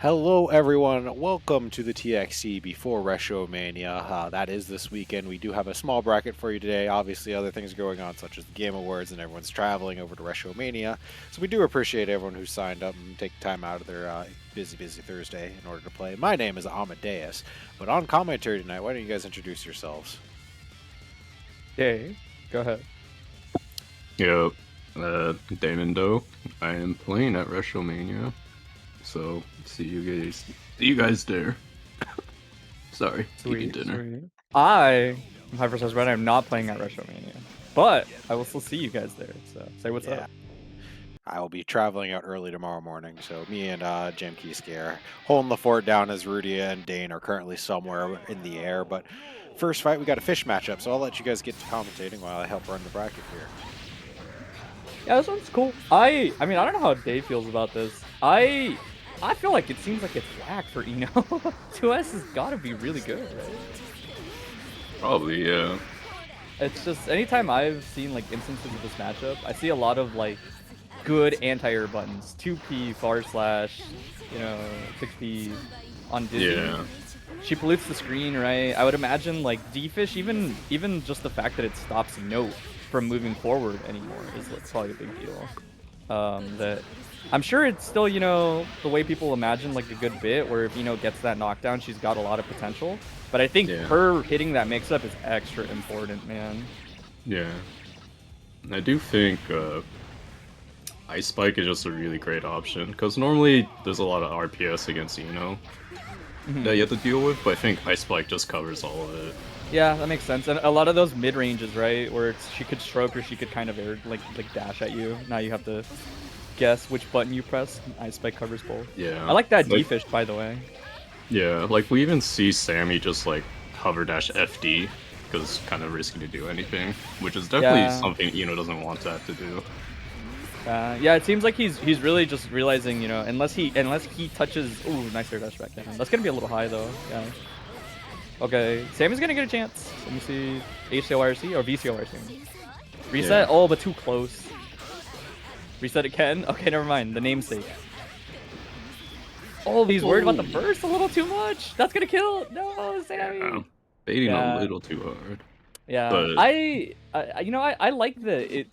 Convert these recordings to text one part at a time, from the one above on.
Hello, everyone. Welcome to the TXC before Mania. That is this weekend. We do have a small bracket for you today. Obviously, other things going on, such as the Game Awards, and everyone's traveling over to Mania. So we do appreciate everyone who signed up and take time out of their busy Thursday in order to play. My name is Amadeus, but on commentary tonight, why don't you guys introduce yourselves? Okay, go ahead. Yep, Damon Doe. I am playing at Mania, so see you guys there. Sorry, eating dinner. Sweet. I am Hyperstar's Red. I'm not playing at Mania, but I will still see you guys there. So say what's up. I will be traveling out early tomorrow morning, so me and Jim Kieske are holding the fort down as Rudy and Dane are currently somewhere in the air. But first fight, we got a fish matchup, so I'll let you guys get to commentating while I help run the bracket here. Yeah, this one's cool. I mean, I don't know how Dave feels about this. I feel like it seems like it's whack for Eno. 2S has got to be really good, right? Probably, yeah. It's just anytime I've seen like instances of this matchup, I see a lot of like good anti-air buttons. 2P, / 6P on Disney. Yeah. She pollutes the screen, right? I would imagine like D-Fish, even just the fact that it stops Note from moving forward anymore is probably a big deal. That I'm sure it's still, the way people imagine like a good bit where if gets that knockdown, she's got a lot of potential. But I think her hitting that mix-up is extra important, man. Yeah. I do think Ice Spike is just a really great option, because normally there's a lot of RPS against Eno that you have to deal with, but I think Ice Spike just covers all of it. Yeah, that makes sense. And a lot of those mid-ranges, right, where she could stroke or she could kind of air, like dash at you. Now you have to guess which button you press. Ice Spike covers both. Yeah. I like that D-Fish, by the way. Yeah, like we even see Sammy just like hover dash FD, because it's kind of risky to do anything, which is definitely something Eno doesn't want to have to do. Yeah, it seems like he's really just realizing, unless he touches. Ooh, nice air dash back down. That's gonna be a little high though. Yeah. Okay, Sammy's gonna get a chance. Let me see, HCORC or VCORC. Reset. Yeah. Oh, but too close. Reset again. Okay, never mind. The namesake. Oh, he's worried about the burst a little too much. That's gonna kill. No, Sammy. Yeah, baiting a little too hard. Yeah, but... I like the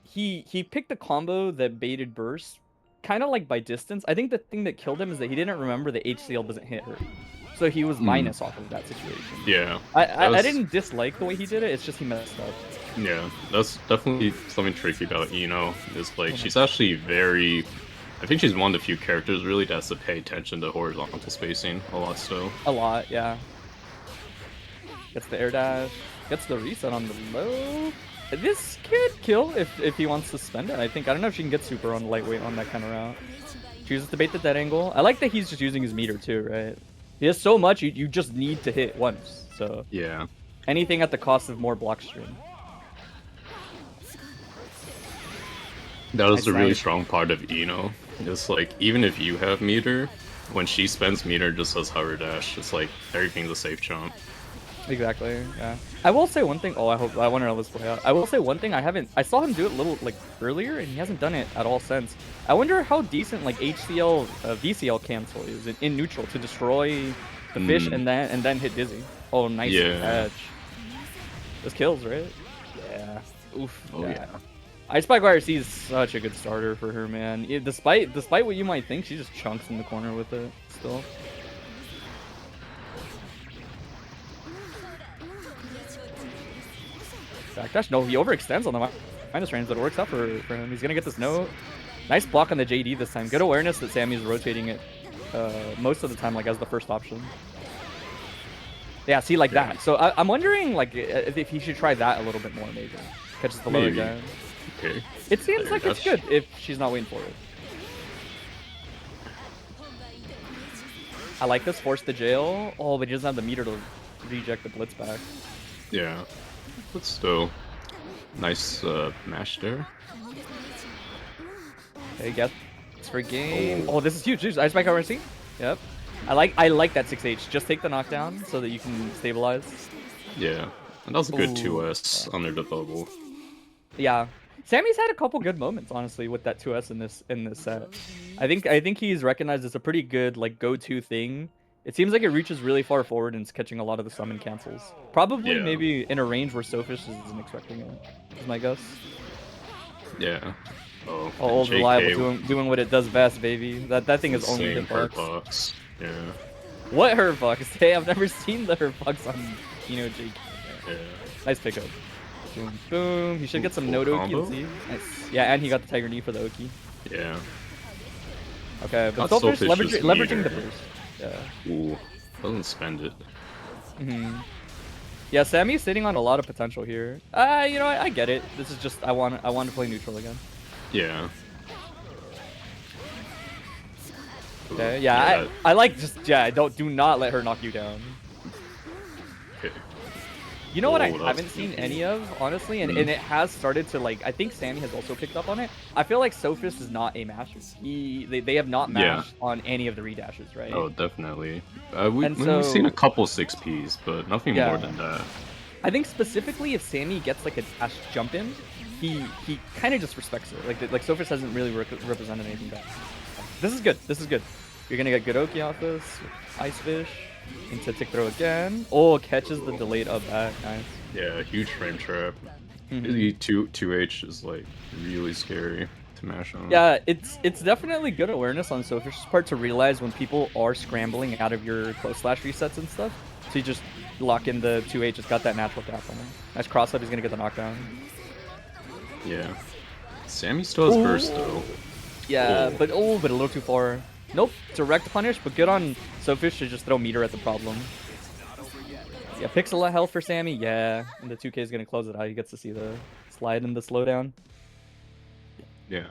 He picked a combo that baited burst, kind of like by distance. I think the thing that killed him is that he didn't remember that HCL doesn't hit her, so he was minus off of that situation. Yeah. I didn't dislike the way he did it. It's just he messed up. Yeah, that's definitely something tricky about Eno. Is like she's actually very. I think she's one of the few characters really that has to pay attention to horizontal spacing a lot still. A lot, yeah. Gets the air dash, gets the reset on the low. This could kill if he wants to spend it, I think. I don't know if she can get super on lightweight on that kind of route. Chooses to bait the dead angle. I like that he's just using his meter too, right? He has so much, you just need to hit once. So yeah. Anything at the cost of more block stream. That was a really strong part of Eno. It's like, even if you have meter, when she spends meter just as hover dash, it's like everything's a safe jump. Exactly, yeah. I will say one thing. Oh, I want to know this play out. I will say one thing. I saw him do it a little like earlier, and he hasn't done it at all since. I wonder how decent like HCL VCL cancel is in neutral to destroy the fish and then hit Dizzy. Oh, nice catch. This kills, right? Yeah. Oof. Oh yeah. Ice Spike YRC is such a good starter for her, man. Despite what you might think, she just chunks in the corner with it still. Backdash? No, he overextends on the minus range, but it works out for him. He's gonna get this note. Nice block on the JD this time. Good awareness that Sammy's rotating it most of the time, like as the first option. Yeah, see, like that. So I'm wondering, like, if he should try that a little bit more, maybe. Catches the low again. Okay. It seems like it's good if she's not waiting for it. I like this. Force the jail. Oh, but he doesn't have the meter to reject the blitz back. Yeah. But still, nice mash there. Okay, gets for game. Oh, this is huge. Ice Spike RC. Yep. I like that 6H. Just take the knockdown so that you can stabilize. Yeah, and that was a good 2S under the bubble. Yeah. Sammy's had a couple good moments, honestly, with that 2S in this set. I think he's recognized as a pretty good like go-to thing. It seems like it reaches really far forward and it's catching a lot of the summon cancels. Probably Yeah. maybe in a range where Sofish isn't expecting it. Is my guess. Yeah. Oh, Oh, and old reliable JK doing what it does best, baby. That thing is only insane hitbox. hurtbox. Yeah. What hurtbox? Hey, I've never seen the hurtbox on JK. Yeah. Nice pickup. Boom, boom. He should get some Full Note Oki combo? and see. Nice. Yeah, and he got the Tiger Knee for the Oki. Yeah. Okay, but Got Sofish Sophish's leveraging the meter. burst. Yeah. Ooh. Doesn't spend it. Yeah, Sammy's sitting on a lot of potential here. You know, I get it. This is just I want to play neutral again. Yeah. Okay, yeah, that- I like just do not let her knock you down. Okay. You know what I Oh, that's haven't seen creepy. any of, honestly, and it has started to like. I think Sammy has also picked up on it. I feel like Sophis is not a masher. They have not Yeah. mashed on any of the redashes, right? Oh, definitely. And We've seen a so- couple 6Ps, but nothing Yeah. more than that. I think specifically if Sammy gets like a dash jump in, he kind of just respects it. Like Sophis hasn't really represented anything bad. This is good. This is good. You're gonna get good Oki off this. Ice Fish into tick throw again. Oh, catches the delayed up back. Nice. Yeah, huge frame trap. Mhm. The 2H is like really scary to mash on. Yeah, it's definitely good awareness on Sophish's part to realize when people are scrambling out of your close slash resets and stuff. So you just lock in the 2H. It's got that natural gap on him. Nice cross up. He's gonna get the knockdown. Yeah. Sammy still has burst though. Yeah, Oh. but a little too far. Nope, direct punish, but good on Sophis to just throw meter at the problem. Yeah, pixel health for Sammy, yeah. And the 2K is gonna close it out. He gets to see the slide and the slowdown. Yeah.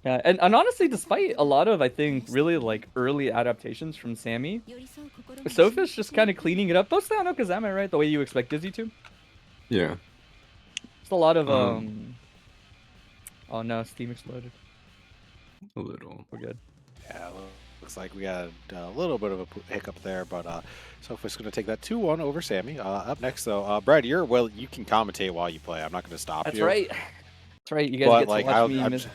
Yeah, and honestly, despite a lot of, I think, really like early adaptations from Sammy, Sophis just kind of cleaning it up. Both down Okazame, right? The way you expect Dizzy to. Yeah. Just a lot of Oh no, Steam exploded. A little. We're good. Yeah, looks like we got a little bit of a hiccup there, but Sophie's going to take that 2-1 over Sammy. Up next, though, Brad, you can commentate while you play. I'm not going to stop That's you. right. That's right. You guys But get like, to watch me.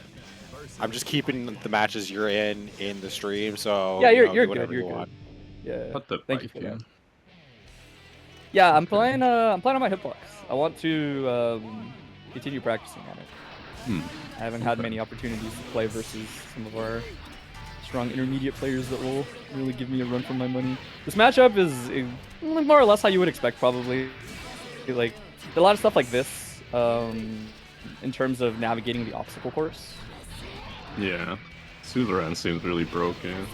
I'm just keeping the matches you're in the stream, so Yeah, you you're know, good. do whatever You're you good. want. Yeah. What the Thank you fuck, for that. dude? Yeah, I'm playing. I'm playing on my hitbox. I want to continue practicing on it. I haven't had many opportunities to play versus some of our strong intermediate players that will really give me a run for my money. This matchup is more or less how you would expect, probably. Like a lot of stuff like this, in terms of navigating the obstacle course. Yeah. Suzerain seems really broken.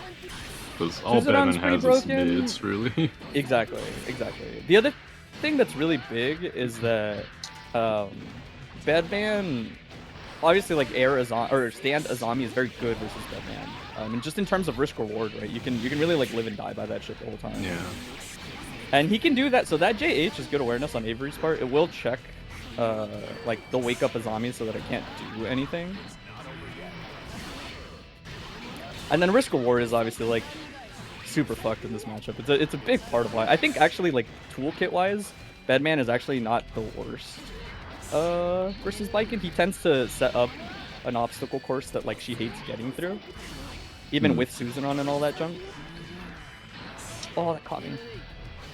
Because all Suzerain's Batman has pretty is broken. mids, really. Exactly. The other thing that's really big is that Badman, obviously, like stand Azami is very good versus Badman. And just in terms of risk reward, right? You can really like live and die by that shit the whole time. Yeah. And he can do that. So that JH is good awareness on Avery's part. It will check, like the wake up Azami so that it can't do anything. And then risk reward is obviously like super fucked in this matchup. It's a big part of why I think actually like toolkit wise, Badman is actually not the worst versus Lycan. He tends to set up an obstacle course that like she hates getting through, even with Susan and all that junk. Oh, that caught me.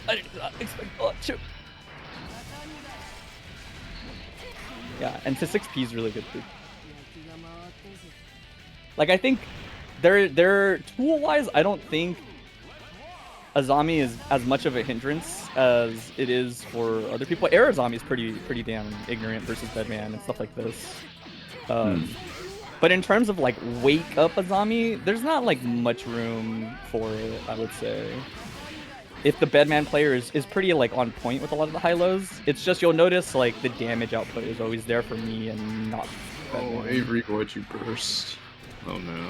I did not expect that. Yeah, and to 6P is really good too. Like I think they're tool wise, I don't think Azami is as much of a hindrance as it is for other people. Air Azami is pretty damn ignorant versus Bedman and stuff like this. But in terms of like wake up Azami, there's not like much room for it, I would say. If the Bedman player is pretty like on point with a lot of the high lows, it's just you'll notice like the damage output is always there for me and not Bedman. Oh, Avery, why'd you burst? Oh no.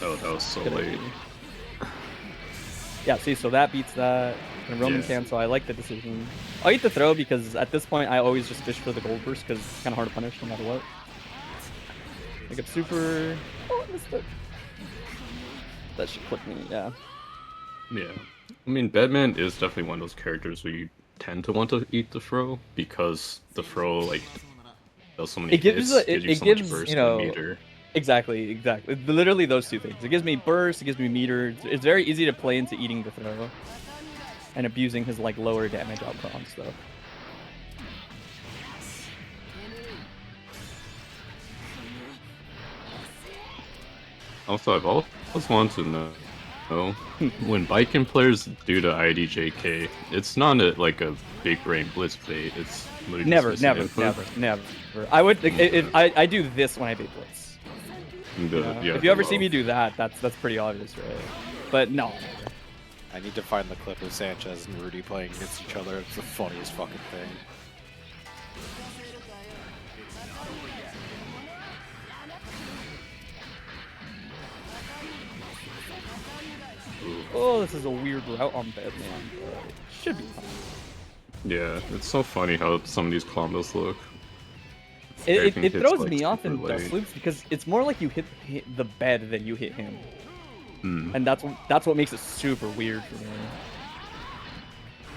Oh, that was so late. Yeah, see, so that beats that. And Roman cancel, I like the decision. I'll eat the throw because at this point I always just fish for the gold burst because it's kind of hard to punish no matter what. Make it super... Oh, I missed it. That should click me, yeah. Yeah. I mean, Batman is definitely one of those characters where you tend to want to eat the throw because the throw, like, does so many It gives hits, it, gives you it so much gives burst you and know meter. exactly. Literally those two things. It gives me burst, it gives me meter. It's very easy to play into eating the throw and abusing his like lower damage output on stuff. Also, I've always wanted to know when Viking players do the IDJK, it's not like a big brain blitz bait. It's literally just missing input. Never. I would if I do this when I bait blitz. Yeah, If you ever see me do that, that's pretty obvious, right? But no. I need to find the clip of Sanchez and Rudy playing against each other. It's the funniest fucking thing. Oh, this is a weird route on Batman, but it should be fine. Yeah, it's so funny how some of these combos look. It Everything hits, throws like, me off super in late. dust loops because it's more like you hit the bed than you hit him, and that's what makes it super weird for me.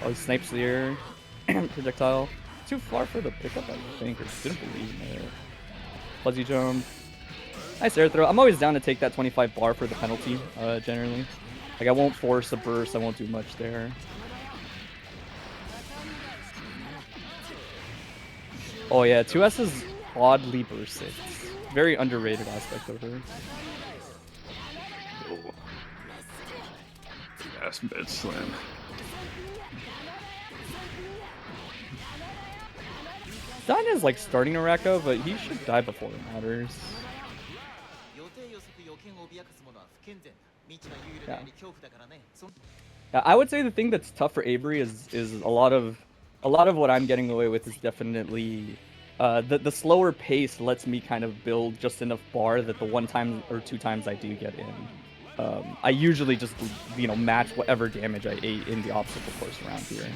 Oh, he snipes the air projectile. Too far for the pickup, I think, or didn't believe in it. Fuzzy jump. Nice air throw. I'm always down to take that 25 bar for the penalty, generally. Like, I won't force a burst, I won't do much there. Oh yeah, 2S is oddly bursted. Very underrated aspect of her. Oh. Ass bed slam. Stein is like starting to rack up, but he should die before it matters. Yeah. Yeah, I would say the thing that's tough for Avery is a lot of what I'm getting away with is definitely the slower pace lets me kind of build just enough bar that the one time or two times I do get in, I usually just match whatever damage I ate in the obstacle course around here.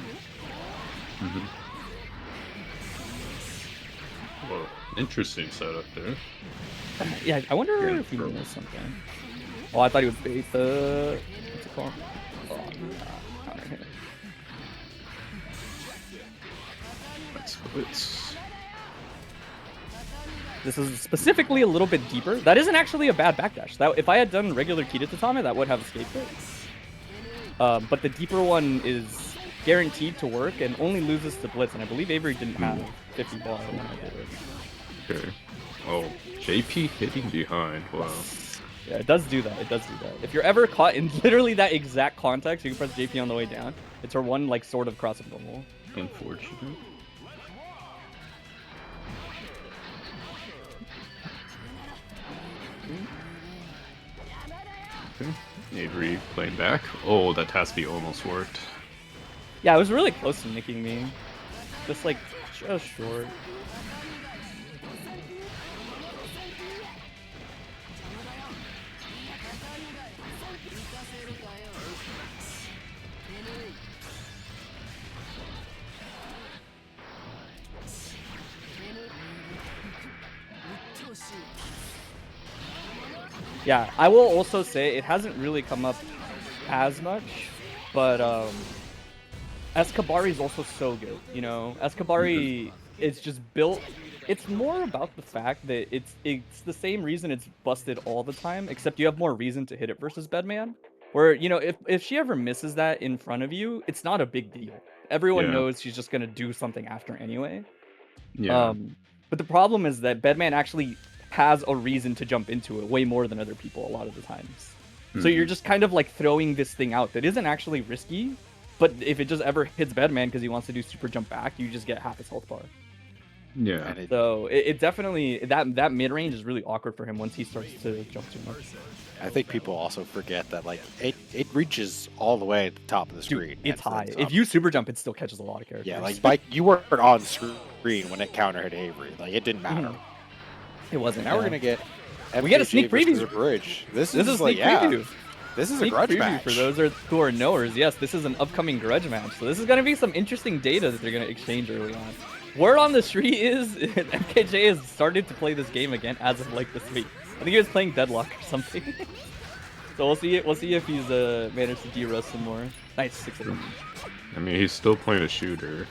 Well, interesting setup there. Yeah, I wonder if he knows something. Oh, I thought he would bait the what's it called? Oh, nah, counter hit. It's This is specifically a little bit deeper. That isn't actually a bad backdash. That if I had done regular Kita Tatame, that would have escaped it. But the deeper one is guaranteed to work and only loses to Blitz, and I believe Avery didn't have 50 ball when I did it. okay. Oh, JP hitting behind. Wow. Yeah, it does do that. It does do that. If you're ever caught in literally that exact context, you can press JP on the way down. It's her one like sort of cross of normal. Unfortunate. Okay. Avery playing back. Oh, that Tasby almost worked. Yeah, it was really close to nicking me. Just like just short. Yeah, I will also say it hasn't really come up as much, but Escabari is also so good, you know? Escabari is just built. It's more about the fact that it's the same reason it's busted all the time, except you have more reason to hit it versus Bedman. Where, you know, if she ever misses that in front of you, it's not a big deal. Everyone knows she's just gonna do something after anyway. Yeah. But the problem is that Bedman actually has a reason to jump into it way more than other people a lot of the times. So you're just kind of like throwing this thing out that isn't actually risky, but if it just ever hits Bedman because he wants to do super jump back, you just get half his health bar. Yeah. So it definitely that mid range is really awkward for him once he starts to jump too much. I think people also forget that like it reaches all the way at the top of the screen. Dude, it's high. It's If you super jump, it still catches a lot of characters. Yeah, like you weren't on screen when it counter hit Avery. Like it didn't matter. It wasn't. Now we're gonna get we get a sneak versus preview. The bridge. This is is a like sneak preview. This is a Sneak grudge preview match for those who are knowers. Yes, this is an upcoming grudge match. So this is gonna be some interesting data that they're gonna exchange early on. Word on the street is MKJ has started to play this game again as of like this week. I think he was playing Deadlock or something. So we'll see. We'll see if he's managed to de-rust some more. Nice 6 of them. I mean, he's still playing a shooter.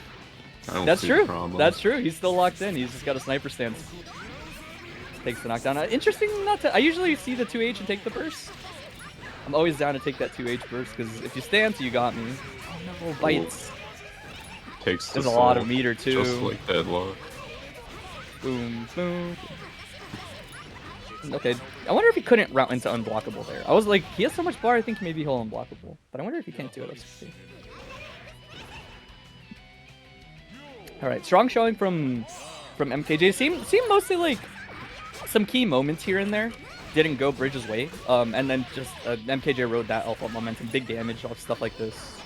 I don't That's see true. the problem. That's true. He's still locked in. He's just got a sniper stance. Takes the knockdown. Interesting not to... I usually see the 2H and take the burst. I'm always down to take that 2H burst, because if you stance, you got me. Oh, no, bites. Takes the There's a lot of soul, meter, too. Just like deadlock. Boom, boom. Okay, I wonder if he couldn't route into unblockable there. I was like, he has so much bar, I think maybe he'll unblockable. But I wonder if he can't do it. Let's see. Alright, strong showing from MKJ. Seemed mostly like some key moments here and there. Didn't go Bridge's way. And then just MKJ rode that alpha momentum. Big damage off stuff like this.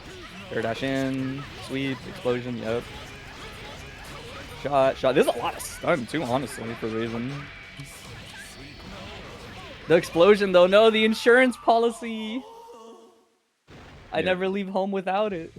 Air dash in, sweep, explosion, yep. Shot. There's a lot of stun too, honestly, for Raven. The explosion though, no, the insurance policy. I never leave home without it.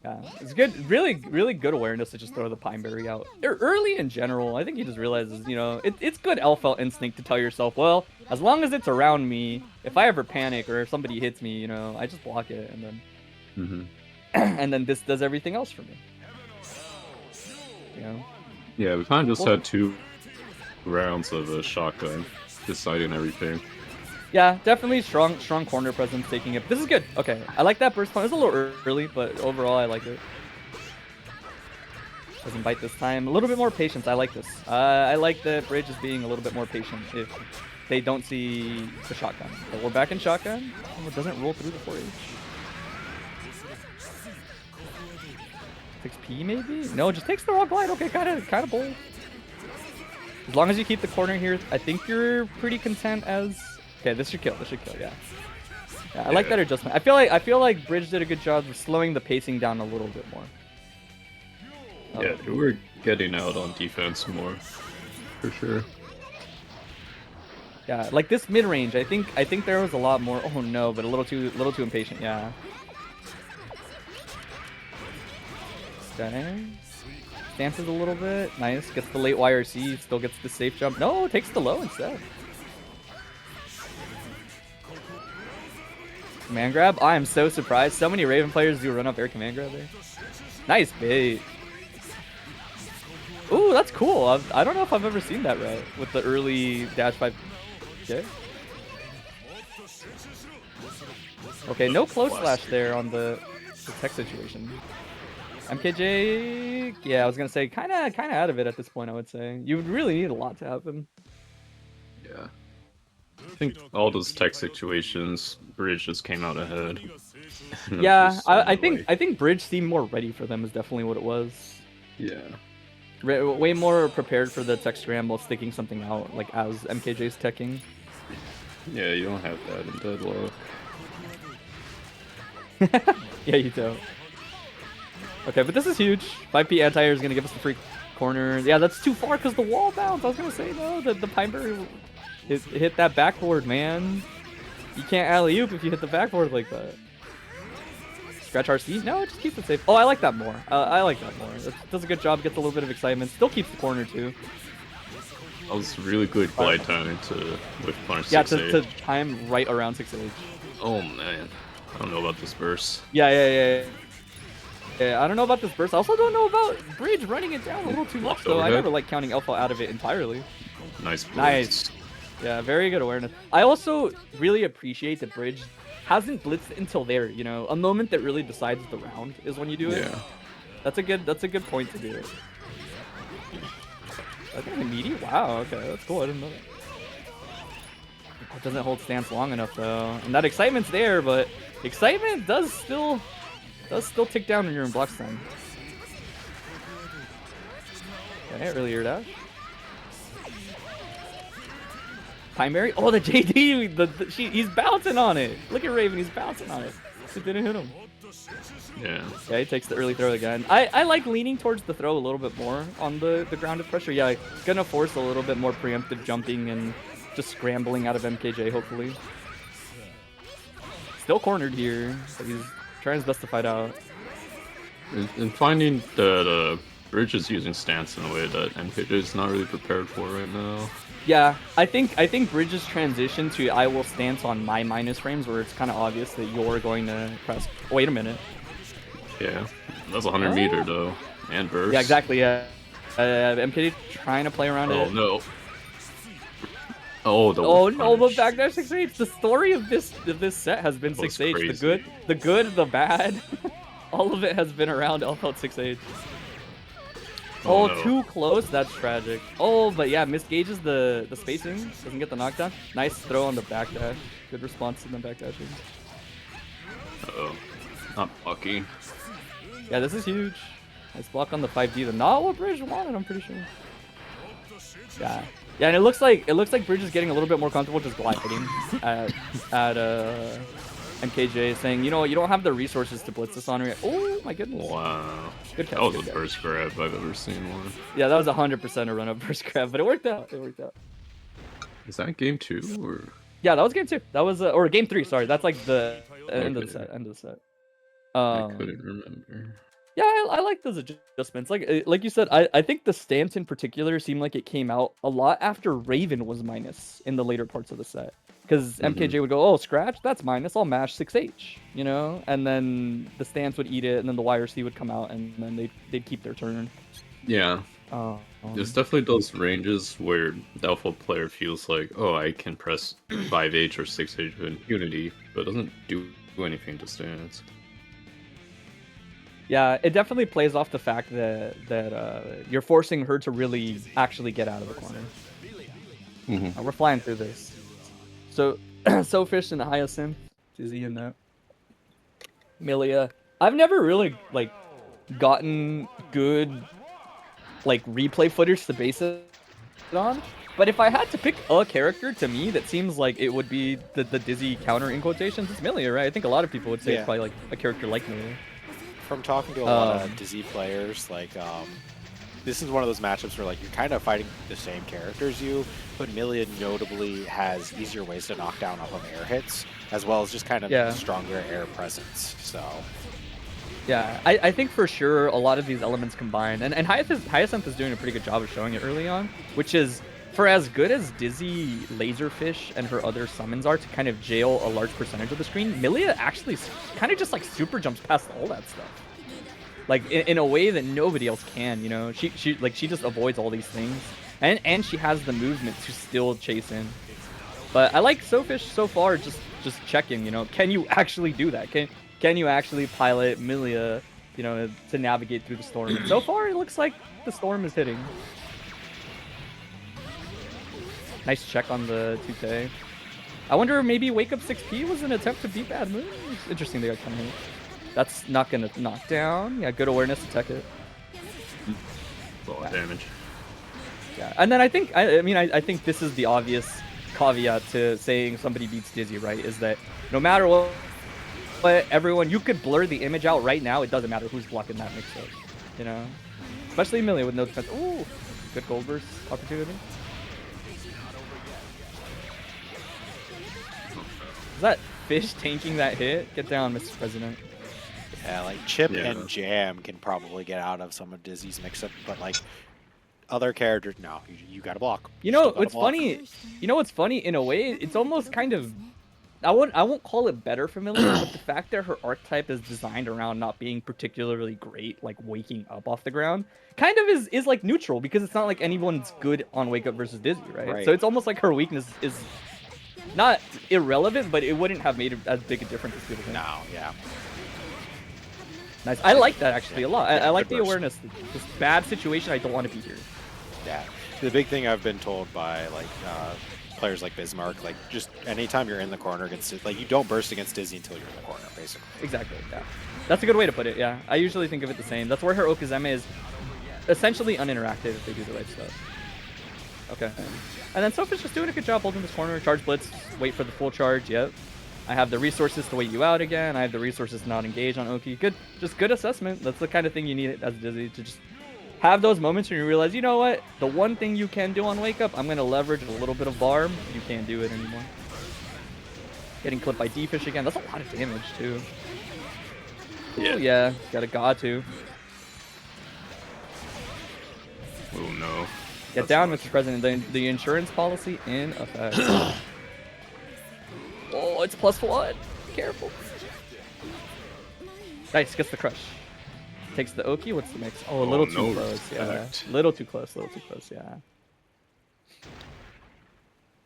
Yeah, it's good. Really good awareness to just throw the Pine Berry out. Early in general, I think he just realizes, you know, it's good alpha instinct to tell yourself, well, as long as it's around me, if I ever panic or if somebody hits me, you know, I just block it and then, and then this does everything else for me. You know? Yeah, we kind of just had 2 rounds of a shotgun deciding everything. Yeah, definitely strong corner presence taking it. This is good. Okay, I like that burst point. It's a little early, but overall I like it. Doesn't bite this time. A little bit more patience. I like this. I like the Bridge is being a little bit more patient if they don't see the shotgun. But we're back in shotgun. Oh, it doesn't roll through the 4H. 6P maybe? No, it just takes the raw glide. Okay, kind of bold. As long as you keep the corner here, I think you're pretty content as... Okay, this should kill. Yeah. I like that adjustment. I feel like Bridge did a good job of slowing the pacing down a little bit more. Yeah, they were getting out on defense more, for sure. Yeah, like this mid range, I think there was a lot more. Oh no, but a little too impatient. Yeah. Okay. Stances a little bit. Nice. Gets the late YRC. Still gets the safe jump. No, takes the low instead. Command grab? I am so surprised. So many Raven players do run up air command grab there. Nice bait. Ooh, that's cool. I don't know if I've ever seen that right with the early dash 5. Okay. Okay, no close slash there on the tech situation. MKJ, yeah, I was gonna say kind of out of it at this point. I would say you would really need a lot to happen. Yeah. I think all those tech situations, Bridge just came out ahead. Yeah, I think Bridge seemed more ready for them is definitely what it was. Yeah. Way more prepared for the tech scramble, sticking something out like as MKJ's teching. Yeah, you don't have that in deadlock. Yeah, you don't. Okay, but this is huge. 5P anti-air is gonna give us the free corner. Yeah, that's too far because the wall bounce. I was gonna say no, the Pineberry hit that backboard, man. You can't alley-oop if you hit the backboard like that. Scratch RC? No, it just keeps it safe. Oh, I like that more. I like that more. It does a good job, gets a little bit of excitement. Still keeps the corner too. That was really good glide timing with punish 6H. Yeah, to time right around 6H. Oh man, I don't know about this burst. Yeah, I don't know about this burst. I also don't know about Bridge running it down a little too much though. I never like counting alpha out of it entirely. Nice blitz. Nice. Yeah, very good awareness. I also really appreciate that Bridge hasn't blitzed until there, you know. A moment that really decides the round is when you do it. Yeah. That's a good point to do it. Okay, meaty? Wow, okay, that's cool. I didn't know that. It doesn't hold stance long enough though. And that excitement's there, but excitement does still tick down when you're in block stun. Okay, early air dash. Primary? Oh, the JD! He's bouncing on it! Look at Raven, he's bouncing on it. It didn't hit him. Yeah. Yeah, he takes the early throw again. I like leaning towards the throw a little bit more on the grounded pressure. Yeah, gonna force a little bit more preemptive jumping and just scrambling out of MKJ, hopefully. Still cornered here, but he's trying his best to fight out. And finding that Bridge is using stance in a way that MKJ is not really prepared for right now. Yeah, I think Bridge's transition to I will stance on my minus frames where it's kind of obvious that you're going to press. Wait a minute. Yeah. That's 100 meter though, and burst. Yeah, exactly. Yeah, MKJ trying to play around it. Oh no. Oh, the Oh wolf no, but punish. backdash 6H. The story of this set has been That was 6H. crazy. The good, the bad. All of it has been around L 6H. Oh, no. too close. That's tragic. Oh, but yeah, misgauges the spacing. Doesn't get the knockdown. Nice throw on the backdash. Good response to the backdashing. Uh-oh. Not lucky. Yeah, this is huge. Nice block on the 5D. The not what Bridge wanted, I'm pretty sure. Yeah. Yeah, and it looks like Bridge is getting a little bit more comfortable just gliding at MKJ, saying, you know, you don't have the resources to blitz this on me. Oh my goodness. Wow. Good catch. That was good the catch. first grab I've ever seen one. Yeah, that was 100% a run-up first grab, but it worked out. It worked out. Is that game 2 or? Yeah, that was game 2. That was or game 3. Sorry, that's like the end of the set. End of the set. I couldn't remember. Yeah, I like those adjustments. Like you said, I think the stance in particular seemed like it came out a lot after Raven was minus in the later parts of the set. Because MKJ would go, oh, scratch, that's minus, I'll mash 6H, you know? And then the stance would eat it, and then the YRC would come out, and then they'd keep their turn. Yeah. There's definitely those ranges where the alpha player feels like, oh, I can press 5H or 6H with impunity, but doesn't do anything to stance. Yeah, it definitely plays off the fact that you're forcing her to really actually get out of the corner. We're flying through this. So, Sofish and Hyacinth, Dizzy in that. Milia. I've never really gotten good replay footage to base it on. But if I had to pick a character to me that seems like it would be the Dizzy counter in quotations, it's Milia, right? I think a lot of people would say it's probably a character like Milia. From talking to a lot of Dizzy players, this is one of those matchups where you're kind of fighting the same character as you, but Milia notably has easier ways to knock down off of air hits, as well as just kind of stronger air presence. So yeah, I think for sure a lot of these elements combine, and Hyacinth is doing a pretty good job of showing it early on, which is, for as good as Dizzy, Laserfish, and her other summons are to kind of jail a large percentage of the screen, Milia actually kind of just super jumps past all that stuff. In a way that nobody else can, you know? She just avoids all these things. And she has the movement to still chase in. But I like Sofish so far just checking, you know, can you actually do that? Can you actually pilot Milia, you know, to navigate through the storm? And so far it looks like the storm is hitting. Nice check on the 2K. I wonder if maybe Wake Up 6P was an attempt to beat bad moves. Interesting they got kind of hit. That's not gonna knock down. Yeah, good awareness to tech it. A lot of damage. Yeah, and then I think I think this is the obvious caveat to saying somebody beats Dizzy, right? Is that no matter what, everyone, you could blur the image out right now. It doesn't matter who's blocking that mix-up, you know. Especially Milia with no defense. Ooh, good gold burst opportunity. Is that Fish tanking that hit? Get down, Mr. President. Yeah, Chip and Jam can probably get out of some of Dizzy's mix-up, but other characters, no, you gotta block. You know what's funny? You know what's funny? In a way, it's almost kind of, I won't call it better for Milia, but the fact that her archetype is designed around not being particularly great, waking up off the ground, kind of is neutral, because it's not like anyone's good on Wake Up versus Dizzy, right? So it's almost like her weakness is not irrelevant, but it wouldn't have made as big a difference as people think. No, yeah. Nice. I like that actually a lot. I like the awareness. This bad situation, I don't want to be here. Yeah. The big thing I've been told by players like Bismarck, just anytime you're in the corner against you don't burst against Dizzy until you're in the corner, basically. Exactly. Yeah. That's a good way to put it. Yeah. I usually think of it the same. That's where her Okazeme is essentially uninteractive if they do the right stuff. Okay. And then Sophie's just doing a good job holding this corner. Charge blitz. Wait for the full charge. Yep. I have the resources to wait you out again. I have the resources to not engage on Oki. Good, just good assessment. That's the kind of thing you need as Dizzy, to just have those moments when you realize, you know what? The one thing you can do on Wake Up, I'm going to leverage a little bit of Barb. You can't do it anymore. Getting clipped by D-Fish again. That's a lot of damage, too. Yeah. Ooh, yeah. Got a God, too. Oh, no. Get down, Mr. President. The insurance policy in effect. Oh, it's +1. Careful. Nice, gets the crush. Takes the Oki. What's the mix? Oh, a little too no close. respect. Yeah, little too close. Little too close. Yeah.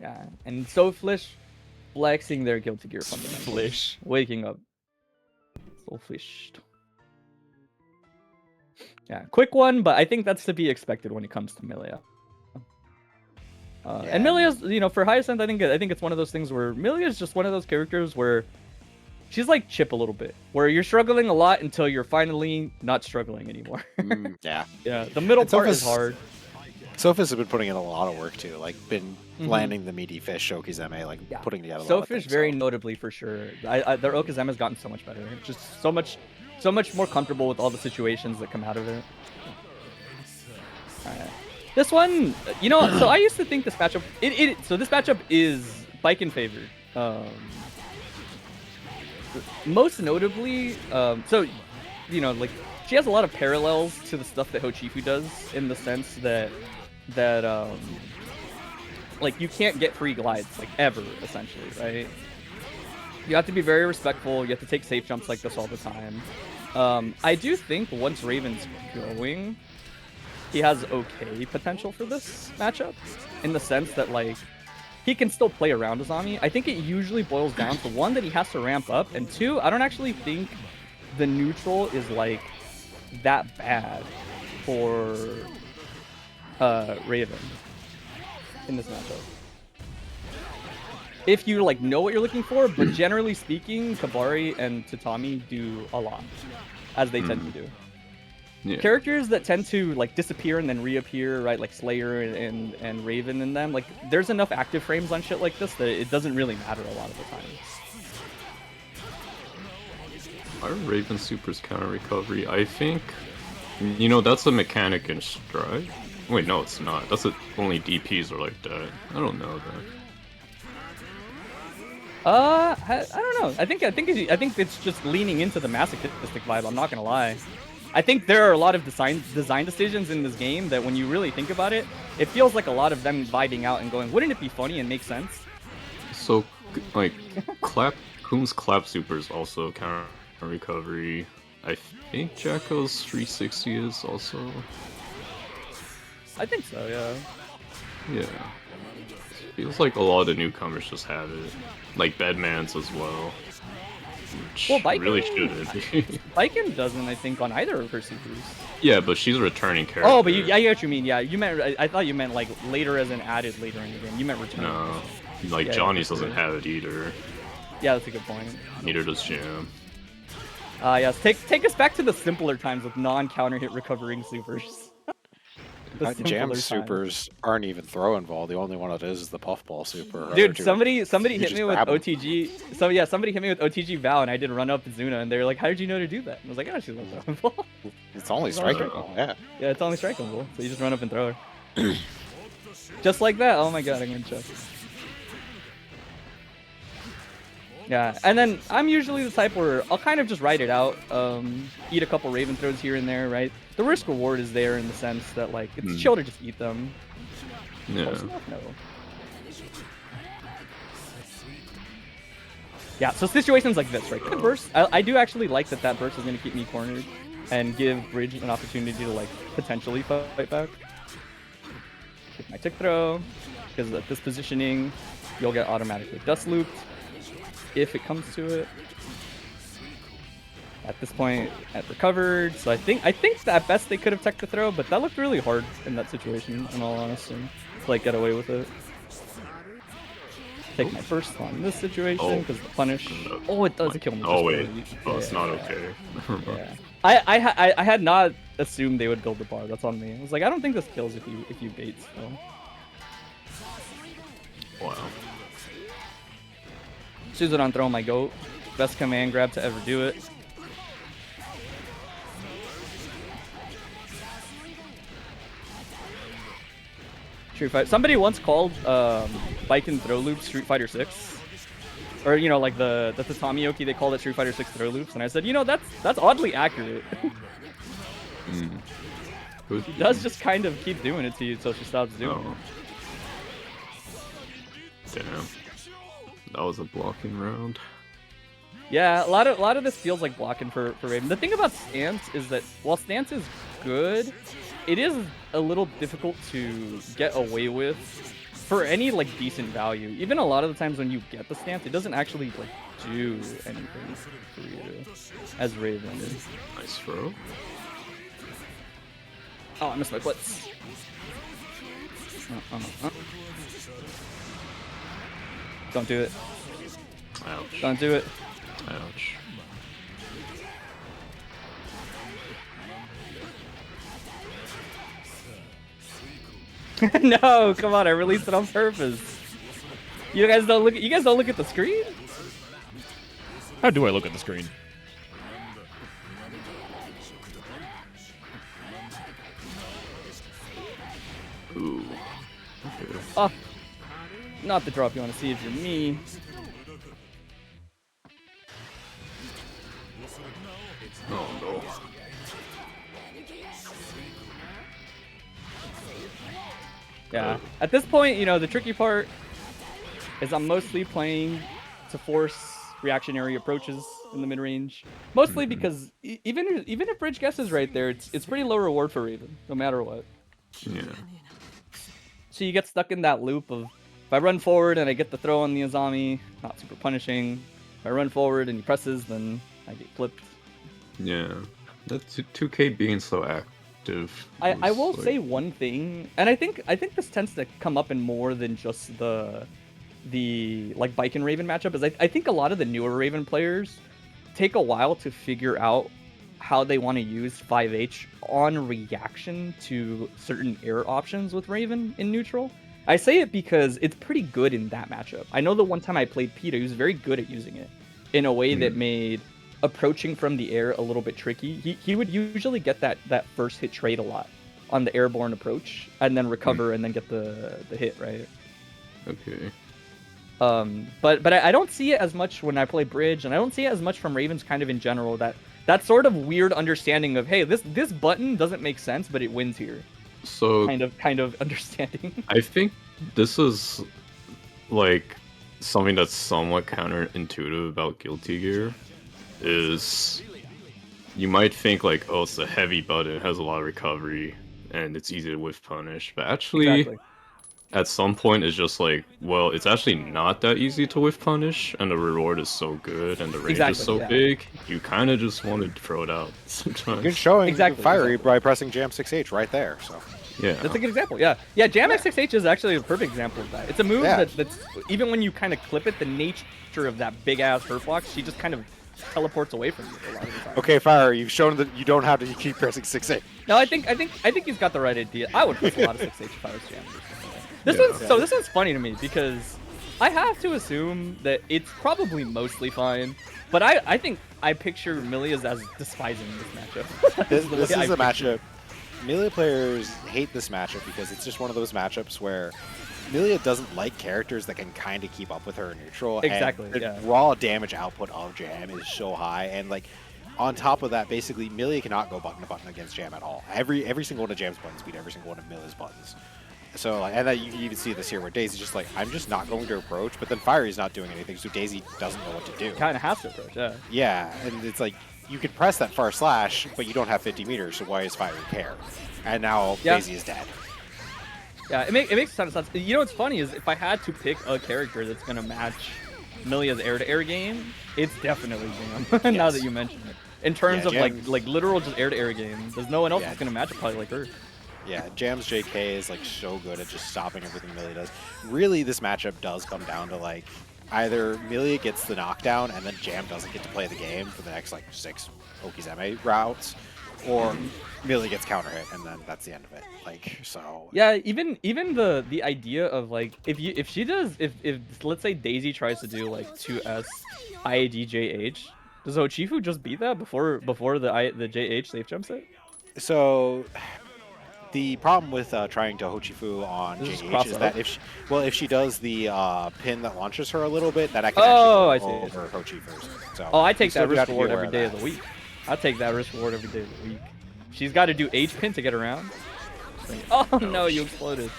Yeah, and Soulflish flexing their Guilty Gear fundamentals. Flish. Waking up. Soulflish. Yeah, quick one, but I think that's to be expected when it comes to Milia. And Milia's, you know, for Hyacinth, I think it's one of those things where Milia is just one of those characters where she's like Chip a little bit, where you're struggling a lot until you're finally not struggling anymore. Yeah. Yeah, the middle And part is Sophus- hard. Sophus has been putting in a lot of work too, like been landing the meaty fish, Okizeme, like putting together a lot of Sophus things, very so. notably for sure. Their Okizeme has gotten so much better. Just so much more comfortable with all the situations that come out of it. Alright. This one, you know, so I used to think this matchup, so this matchup is bike in favor. Most notably, so, you know, like, she has a lot of parallels to the stuff that Hochifu does in the sense that, like, you can't get free glides, like, ever, essentially, right? You have to be very respectful, you have to take safe jumps like this all the time. I do think once Raven's going, he has okay potential for this matchup, in the sense that, like, he can still play around Azami. I think it usually boils down to, one, that he has to ramp up, and two, I don't actually think the neutral is, like, that bad for Raven in this matchup. If you, like, know what you're looking for, but generally speaking, Kabari and Tatami do a lot, as they tend to do. Yeah. Characters that tend to, like, disappear and then reappear, right, like Slayer and Raven in them, like, there's enough active frames on shit like this that it doesn't really matter a lot of the time. Are Raven Super's counter recovery? I think, you know, that's a mechanic in Stride. Wait, no, it's not. That's only DPs are like that. I don't know that. I don't know. I think it's just leaning into the masochistic vibe. I'm not gonna lie. I think there are a lot of design decisions in this game that, when you really think about it, it feels like a lot of them vibing out and going, "Wouldn't it be funny and make sense?" So, like, Kum's Clap Super is also counter recovery. I think Jacko's 360 is also. I think so, yeah. Yeah. Feels like a lot of the newcomers just have it. Like Bedman's as well. Which Well, Baiken really shouldn't be. Baiken doesn't, I think, on either of her supers. Yeah, but she's a returning character. Oh, but I get what you mean. Yeah, you meant. I thought you meant like later as an added later in the game. You meant return. No. Like, Yeah, Johnny's that's doesn't true. have it either. Yeah, that's a good point. Neither does Jam. Yes, take us back to the simpler times with non-counter hit recovering supers. The simpler Jam times. supers aren't even throw involved. The only one it is the puffball super. Dude, Other two- somebody you hit just me with grab 'em. OTG. So yeah, somebody hit me with OTG Val, and I did run up Zuna, and they were like, "How did you know to do that?" And I was like, "Oh, she's not throwable." It's only It's only strikeable. Yeah. Yeah, it's only strikeable. So you just run up and throw her. Just like that. Oh my god, I'm gonna check. Yeah, and then I'm usually the type where I'll kind of just ride it out, eat a couple Raven throws here and there, right? The risk reward is there in the sense that, like, it's chill to just eat them. Yeah. Close enough? No. Yeah, so situations like this, right? The burst, I do actually like that burst is going to keep me cornered and give Bridge an opportunity to, like, potentially fight back. Take my tick throw, because at this positioning, you'll get automatically dust looped if it comes to it. At this point, I've recovered, so I think that at best they could have teched the throw, but that looked really hard in that situation, in all honesty, to, like, get away with it. Take my first one in this situation, because the punish. Oh, it does kill me. Oh, just wait. barely. Oh, it's not okay. Yeah. I had not assumed they would build the bar. That's on me. I was like, I don't think this kills if you bait still. Wow. Suzerain throw my goat. Best command grab to ever do it. Street Fighter. Somebody once called bike and throw loops Street Fighter 6. Or, you know, like the Tatami Yoki, they called it Street Fighter 6 throw loops, and I said, you know, that's oddly accurate. He does just kind of keep doing it to you until she stops doing it. Damn. That was a blocking round. Yeah, a lot of this feels like blocking for Raven. The thing about stance is that while stance is good, it is a little difficult to get away with for any like decent value. Even a lot of the times when you get the stance, it doesn't actually like do anything for you as Raven. Nice throw. Oh, I missed my blitz. Don't do it. Ouch. Don't do it. Ouch. No, come on! I released it on purpose. You guys don't look. You guys don't look at the screen. How do I look at the screen? Ooh. Okay. Oh, not the drop you want to see if you're me. Oh no. Yeah. At this point, you know, the tricky part is I'm mostly playing to force reactionary approaches in the mid range. Mostly because even if Bridge guesses right there, it's pretty low reward for Raven, no matter what. Yeah. So you get stuck in that loop of if I run forward and I get the throw on the Azami, not super punishing. If I run forward and he presses, then I get flipped. Yeah. That's 2K being so active. I will like... say one thing, and I think this tends to come up in more than just the like Bike and Raven matchup. Is I think a lot of the newer Raven players take a while to figure out how they want to use 5H on reaction to certain air options with Raven in neutral. I say it because it's pretty good in that matchup. I know the one time I played Peter, he was very good at using it in a way that made approaching from the air a little bit tricky. He would usually get that first hit trade a lot on the airborne approach and then recover and then get the hit, right? Okay. But I don't see it as much when I play Bridge, and I don't see it as much from Ravens kind of in general, that sort of weird understanding of, hey, this button doesn't make sense, but it wins here. So kind of understanding. I think this is like something that's somewhat counterintuitive about Guilty Gear is you might think like, oh, it's a heavy button, it has a lot of recovery, and it's easy to whiff punish, but actually at some point it's just like, well, it's actually not that easy to whiff punish, and the reward is so good, and the range is so big, you kind of just want to throw it out sometimes. You're showing Fiery by pressing Jam 6H right there, so... Yeah. That's a good example, yeah. Yeah, Jam X6H is actually a perfect example of that. It's a move that's, even when you kind of clip it, the nature of that big-ass hurt block, she just kind of teleports away from you a lot of the time. Okay, Fire, you've shown that you don't have to keep pressing 6H. No, I think he's got the right idea. I would press a lot of 6H if I was Jam. This one's funny to me because I have to assume that it's probably mostly fine, but I think I picture Milia's as despising this matchup. This is a matchup. Milia players hate this matchup because it's just one of those matchups where Milia doesn't like characters that can kind of keep up with her in neutral. Exactly, and the raw damage output of Jam is so high, and like on top of that, basically Milia cannot go button to button against Jam at all. Every single one of Jam's buttons beat every single one of Milia's buttons. So, like, and you can even see this here where Daisy's just like, I'm just not going to approach, but then Fiery's not doing anything, so Daisy doesn't know what to do. Kind of has to approach, yeah. Yeah, and it's like, you could press that far slash, but you don't have 50 meters, so why does Fiery care? And now Daisy is dead. Yeah, it makes a ton of sense. You know what's funny is if I had to pick a character that's going to match Milia's air-to-air game, it's definitely Jam, now that you mention it. In terms of like literal just air-to-air game, there's no one else that's going to match it probably like her. Yeah, Jam's JK is like so good at just stopping everything Milia does. Really, this matchup does come down to like either Milia gets the knockdown and then Jam doesn't get to play the game for the next like 6 Okizeme routes, or Milia gets counter hit and then that's the end of it. Like, so yeah, even the idea of like if let's say Daisy tries to do like 2S IAD JH, does Ochifu just beat that before the JH safe jumps it? So the problem with trying to Hochifu on JH is that if she does the pin that launches her a little bit, that I can actually go over Hochifu's. So I take that risk reward every day of the week. I take that risk reward every day of the week. She's got to do H pin to get around. Oh no, you exploded.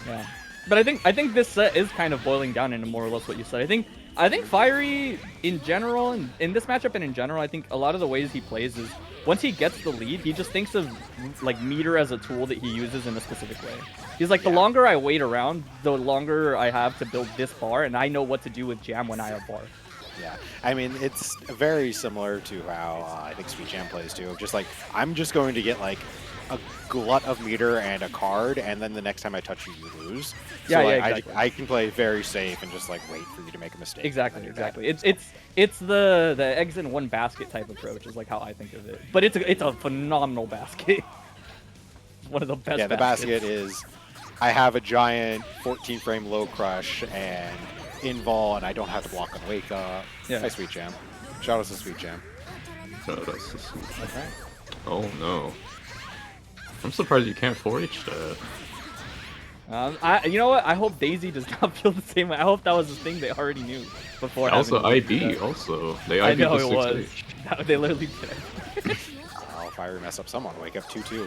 Yeah, but I think this set is kind of boiling down into more or less what you said. I think I think Fiery in general, and in this matchup and in general, I think a lot of the ways he plays is once he gets the lead, he just thinks of like meter as a tool that he uses in a specific way. He's like, the longer I wait around, the longer I have to build this bar, and I know what to do with Jam when I have bar. Yeah, I mean, it's very similar to how I think Sweet Jam plays too. Just like, I'm just going to get like a glut of meter and a card, and then the next time I touch you, you lose. Yeah, so, yeah, like, exactly. I can play very safe and just like wait for you to make a mistake. Exactly, exactly. It's the eggs in one basket type approach is like how I think of it. But it's a phenomenal basket. It's one of the best. Yeah, the baskets. basket is, I have a giant 14 frame low crush and invul, and I don't have to block on wake up. Yeah. Hi, Sweet Jam. Shout out to Sweet Jam. Shout out to Sweet. Okay. Oh no. I'm surprised you can't 4H that. You know what? I hope Daisy does not feel the same way. I hope that was a thing they already knew before. Also having IB also. They I IB know the it 6H. was. They literally did. Oh, Fiery mess up someone. Wake up 2-2.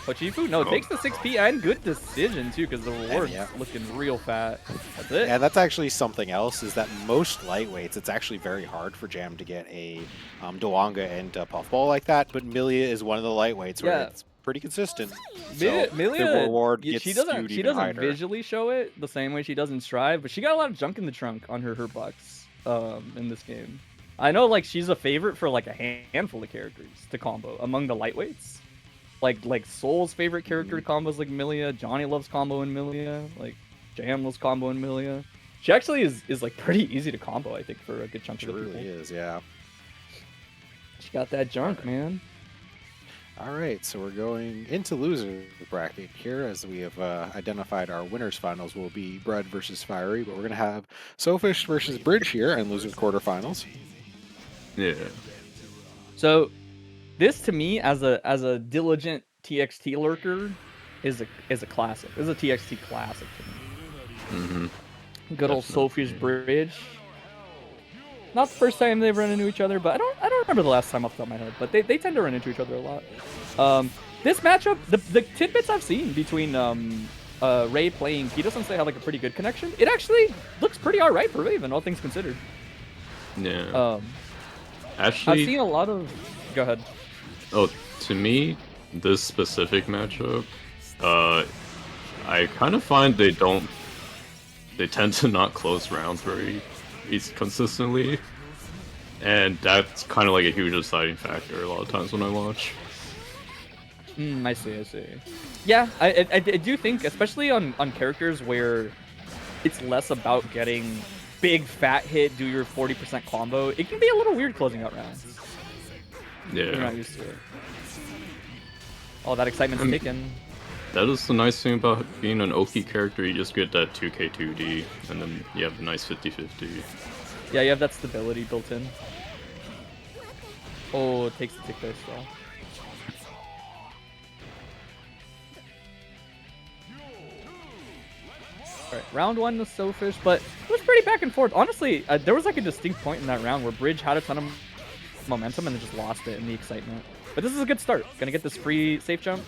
Pochifu? No, takes the 6P and good decision too, because the reward's yeah. looking real fat. That's it. Yeah, that's actually something else, is that most lightweights, it's actually very hard for Jam to get a Dewanga and Puffball like that, but Milia is one of the lightweights where it's pretty consistent. So Milia, the reward gets she doesn't skewed even higher. visually show it the same way she does in Strive, but she got a lot of junk in the trunk on her bucks in this game. I know like she's a favorite for like a handful of characters to combo among the lightweights. Like Soul's favorite character combos like Milia, Johnny loves combo in Milia, like Jam loves combo in Milia. She actually is like pretty easy to combo, I think, for a good chunk of the people. Really is, yeah. She got that junk, man. All right, so we're going into loser bracket here, as we have identified our winners finals will be Bread versus Fiery, but we're going to have Sofish versus Bridge here and losers quarterfinals. Yeah. So this to me, as a diligent TXT lurker, is a classic. This is a TXT classic to me. Mm-hmm. Good old Sophie's Bridge. Not the first time they've run into each other, but I don't remember the last time off the top of my head. But they tend to run into each other a lot. This matchup, the tidbits I've seen between Ray playing Kito Sensei had like a pretty good connection. It actually looks pretty alright for Raven, all things considered. Yeah. Actually, I've seen a lot of. Go ahead. Oh, to me, this specific matchup, I kind of find they tend to not close rounds very consistently, and that's kind of like a huge deciding factor a lot of times when I watch. I see. Yeah, I do think, especially on characters where it's less about getting big fat hit, do your 40% combo, it can be a little weird closing out rounds. Yeah. You're not used to it. Oh, that excitement's taken. That is the nice thing about being an Oki character, you just get that 2k 2d, and then you have a nice 50-50. Yeah, you have that stability built in. Oh, it takes the tick there still. Alright, round one was Sofish, but it was pretty back and forth. Honestly, there was like a distinct point in that round where Bridge had a ton of momentum and then just lost it in the excitement. But this is a good start. Gonna get this free safe jump.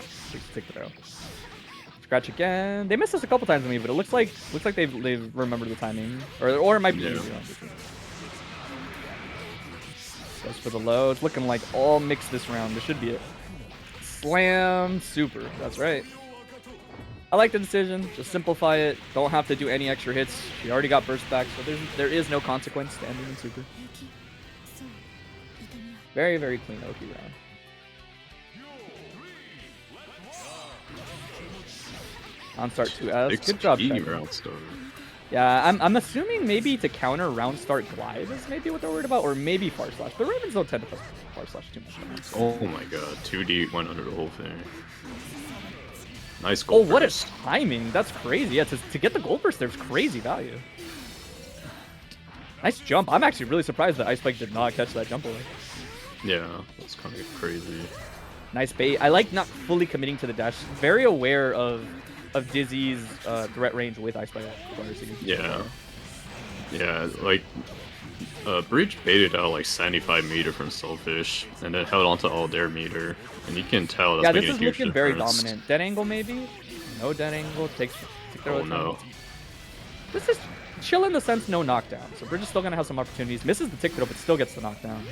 Take the throw. Scratch again. They missed us a couple times on me, but it looks like they've remembered the timing, or it might be. Yeah. Goes for the low. It's looking like all mixed this round. This should be it. Slam super. That's right. I like the decision. Just simplify it. Don't have to do any extra hits. She already got burst back, so there is no consequence to ending in super. Very, very clean Oki round. On start 2S. Good job, XP Checker. round start. Yeah, I'm assuming maybe to counter round start glide is maybe what they're worried about, or maybe far slash. The Ravens don't tend to push far slash too much. Oh my god, 2D went under the whole thing. Nice goal. Oh, what a timing! That's crazy. Yeah, to get the gold burst, there's crazy value. Nice jump. I'm actually really surprised that Ice Spike did not catch that jump away. Yeah, that's kind of crazy. Nice bait. I like not fully committing to the dash. Very aware of Dizzy's threat range with Ice Spike. Yeah. Yeah, like, Bridge baited out like 75 meter from Soulfish, and then held onto all their meter, and you can tell that's yeah, making this a is huge looking very difference. dominant. Dead angle maybe? No dead angle. Take Oh no. chill in the sense no knockdown. So Bridge is still gonna have some opportunities. Misses the tick throw, but still gets the knockdown.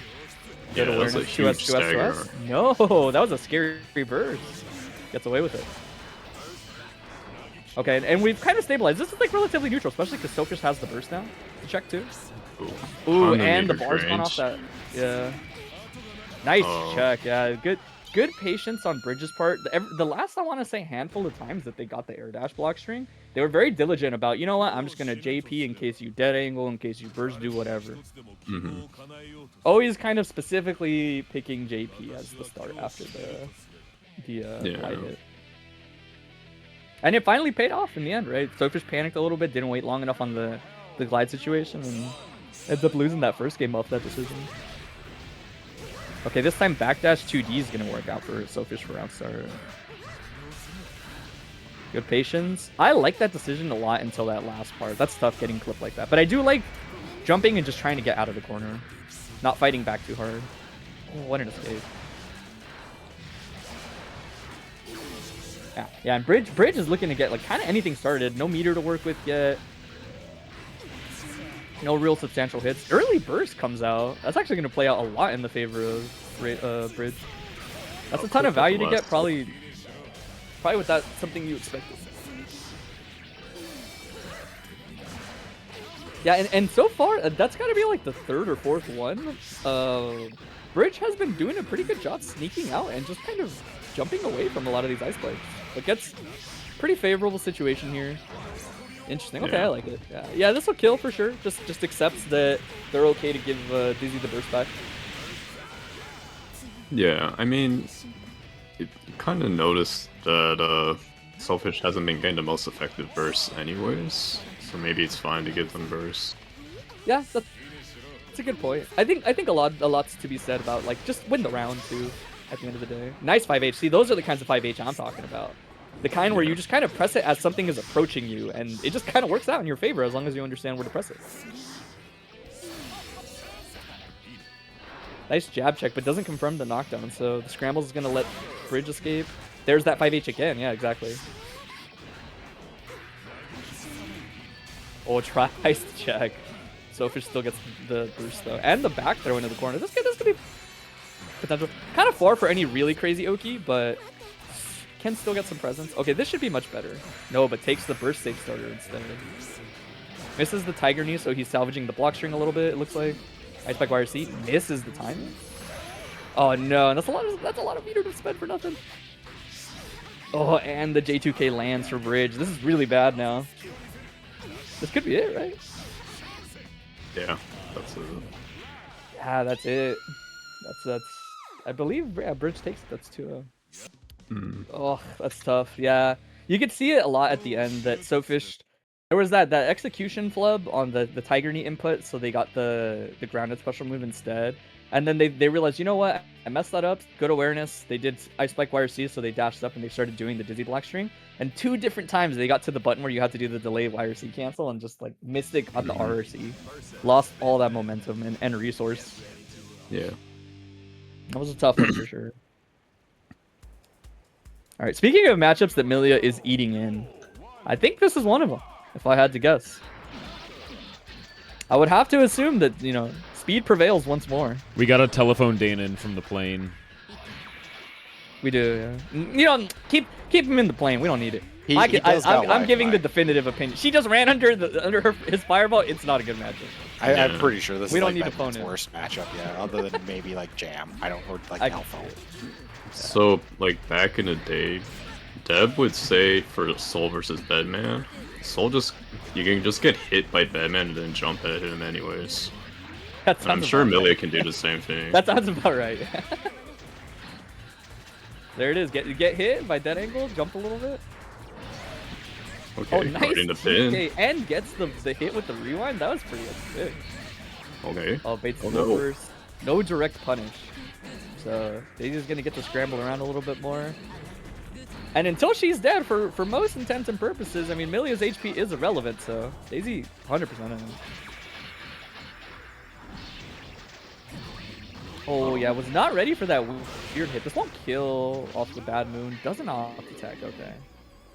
Yeah, Good that's a awareness. huge 2S, stagger. 2S. No, that was a scary burst. Gets away with it. Okay, and we've kind of stabilized. This is like relatively neutral, especially because Sophus has the burst now to check too. Ooh, and the bar's gone off that. Yeah. Nice check. Yeah, good patience on Bridge's part. The last, I want to say, handful of times that they got the air dash block string, they were very diligent about, you know what, I'm just going to JP in case you dead angle, in case you burst, do whatever. Always kind of specifically picking JP as the start after the light hit. And it finally paid off in the end, right? Sophus panicked a little bit, didn't wait long enough on the glide situation, and ended up losing that first game off that decision. Okay, this time backdash 2D is going to work out for Sophus for round start. Good patience. I like that decision a lot until that last part. That's tough getting clipped like that. But I do like jumping and just trying to get out of the corner. Not fighting back too hard. Oh, what an escape. Yeah, and Bridge is looking to get like kind of anything started. No meter to work with yet. No real substantial hits. Early burst comes out. That's actually going to play out a lot in the favor of Bridge. That's a ton of value to get. Probably without something you expected. Yeah, and so far, that's got to be like the third or fourth one. Bridge has been doing a pretty good job sneaking out and just kind of jumping away from a lot of these ice spikes. It gets pretty favorable situation here. Interesting. Okay, I like it. Yeah, this will kill for sure. Just accepts that they're okay to give Dizzy the burst back. Yeah, I mean, you kind of noticed that Selfish hasn't been getting the most effective bursts anyways, so maybe it's fine to give them bursts. Yeah, that's a good point. I think a lot's to be said about like just win the round too. At the end of the day, nice 5H. See, those are the kinds of 5H I'm talking about. The kind where you just kind of press it as something is approaching you, and it just kind of works out in your favor as long as you understand where to press it. Nice jab check, but doesn't confirm the knockdown, so the scramble is going to let Bridge escape. There's that 5H again. Yeah, exactly. Oh, tries to check. Sophus still gets the burst, though. And the back throw into the corner. This could be potential. Kind of far for any really crazy Oki, but can still get some presence. Okay, this should be much better. No, but takes the burst safe starter instead. Misses the Tiger Knee, so he's salvaging the block string a little bit, it looks like. Ice Spike Wire C. Misses the timing. Oh no, that's a lot of meter to spend for nothing. Oh, and the J2K lands for Bridge. This is really bad now. This could be it, right? Yeah, that's it. Yeah, that's it. That's I believe Bridge takes it. That's 2-0. Oh, that's tough. Yeah, you could see it a lot at the end that Sophus. There was that execution flub on the Tiger Knee input, so they got the grounded special move instead. And then they realized, you know what, I messed that up. Good awareness. They did Ice Spike Wire C, so they dashed up and they started doing the Dizzy Black String. And 2 different times they got to the button where you had to do the delay Wire C cancel and just like missed it on the RRC. Lost all that momentum and resource. Yeah. That was a tough one for sure. All right, speaking of matchups that Milia is eating in, I think this is one of them, if I had to guess. I would have to assume that, you know, speed prevails once more. We got a telephone Dane in from the plane. We do, yeah. You know, keep him in the plane. We don't need it. I'm giving the definitive opinion. She just ran under his fireball. It's not a good matchup. I'm pretty sure this is don't need like to phone its in. worst matchup, yeah, other than maybe like Jam. I don't or like Alpha. So, like, back in the day, Deb would say for Soul versus Bedman, you can just get hit by Bedman and then jump at him anyways. I'm sure Milia can do the same thing. That sounds about right. There it is. Get hit by dead angle, jump a little bit. Okay, Oh, nice. in the pin. Okay, and gets the hit with the rewind. That was pretty sick. Okay. Oh, baits the first. No direct punish. So Daisy's gonna get to scramble around a little bit more. And until she's dead, for most intents and purposes, I mean, Milia's HP is irrelevant, so Daisy 100% in. Oh yeah, was not ready for that weird hit. This won't kill off the Bad Moon. Doesn't off attack, okay.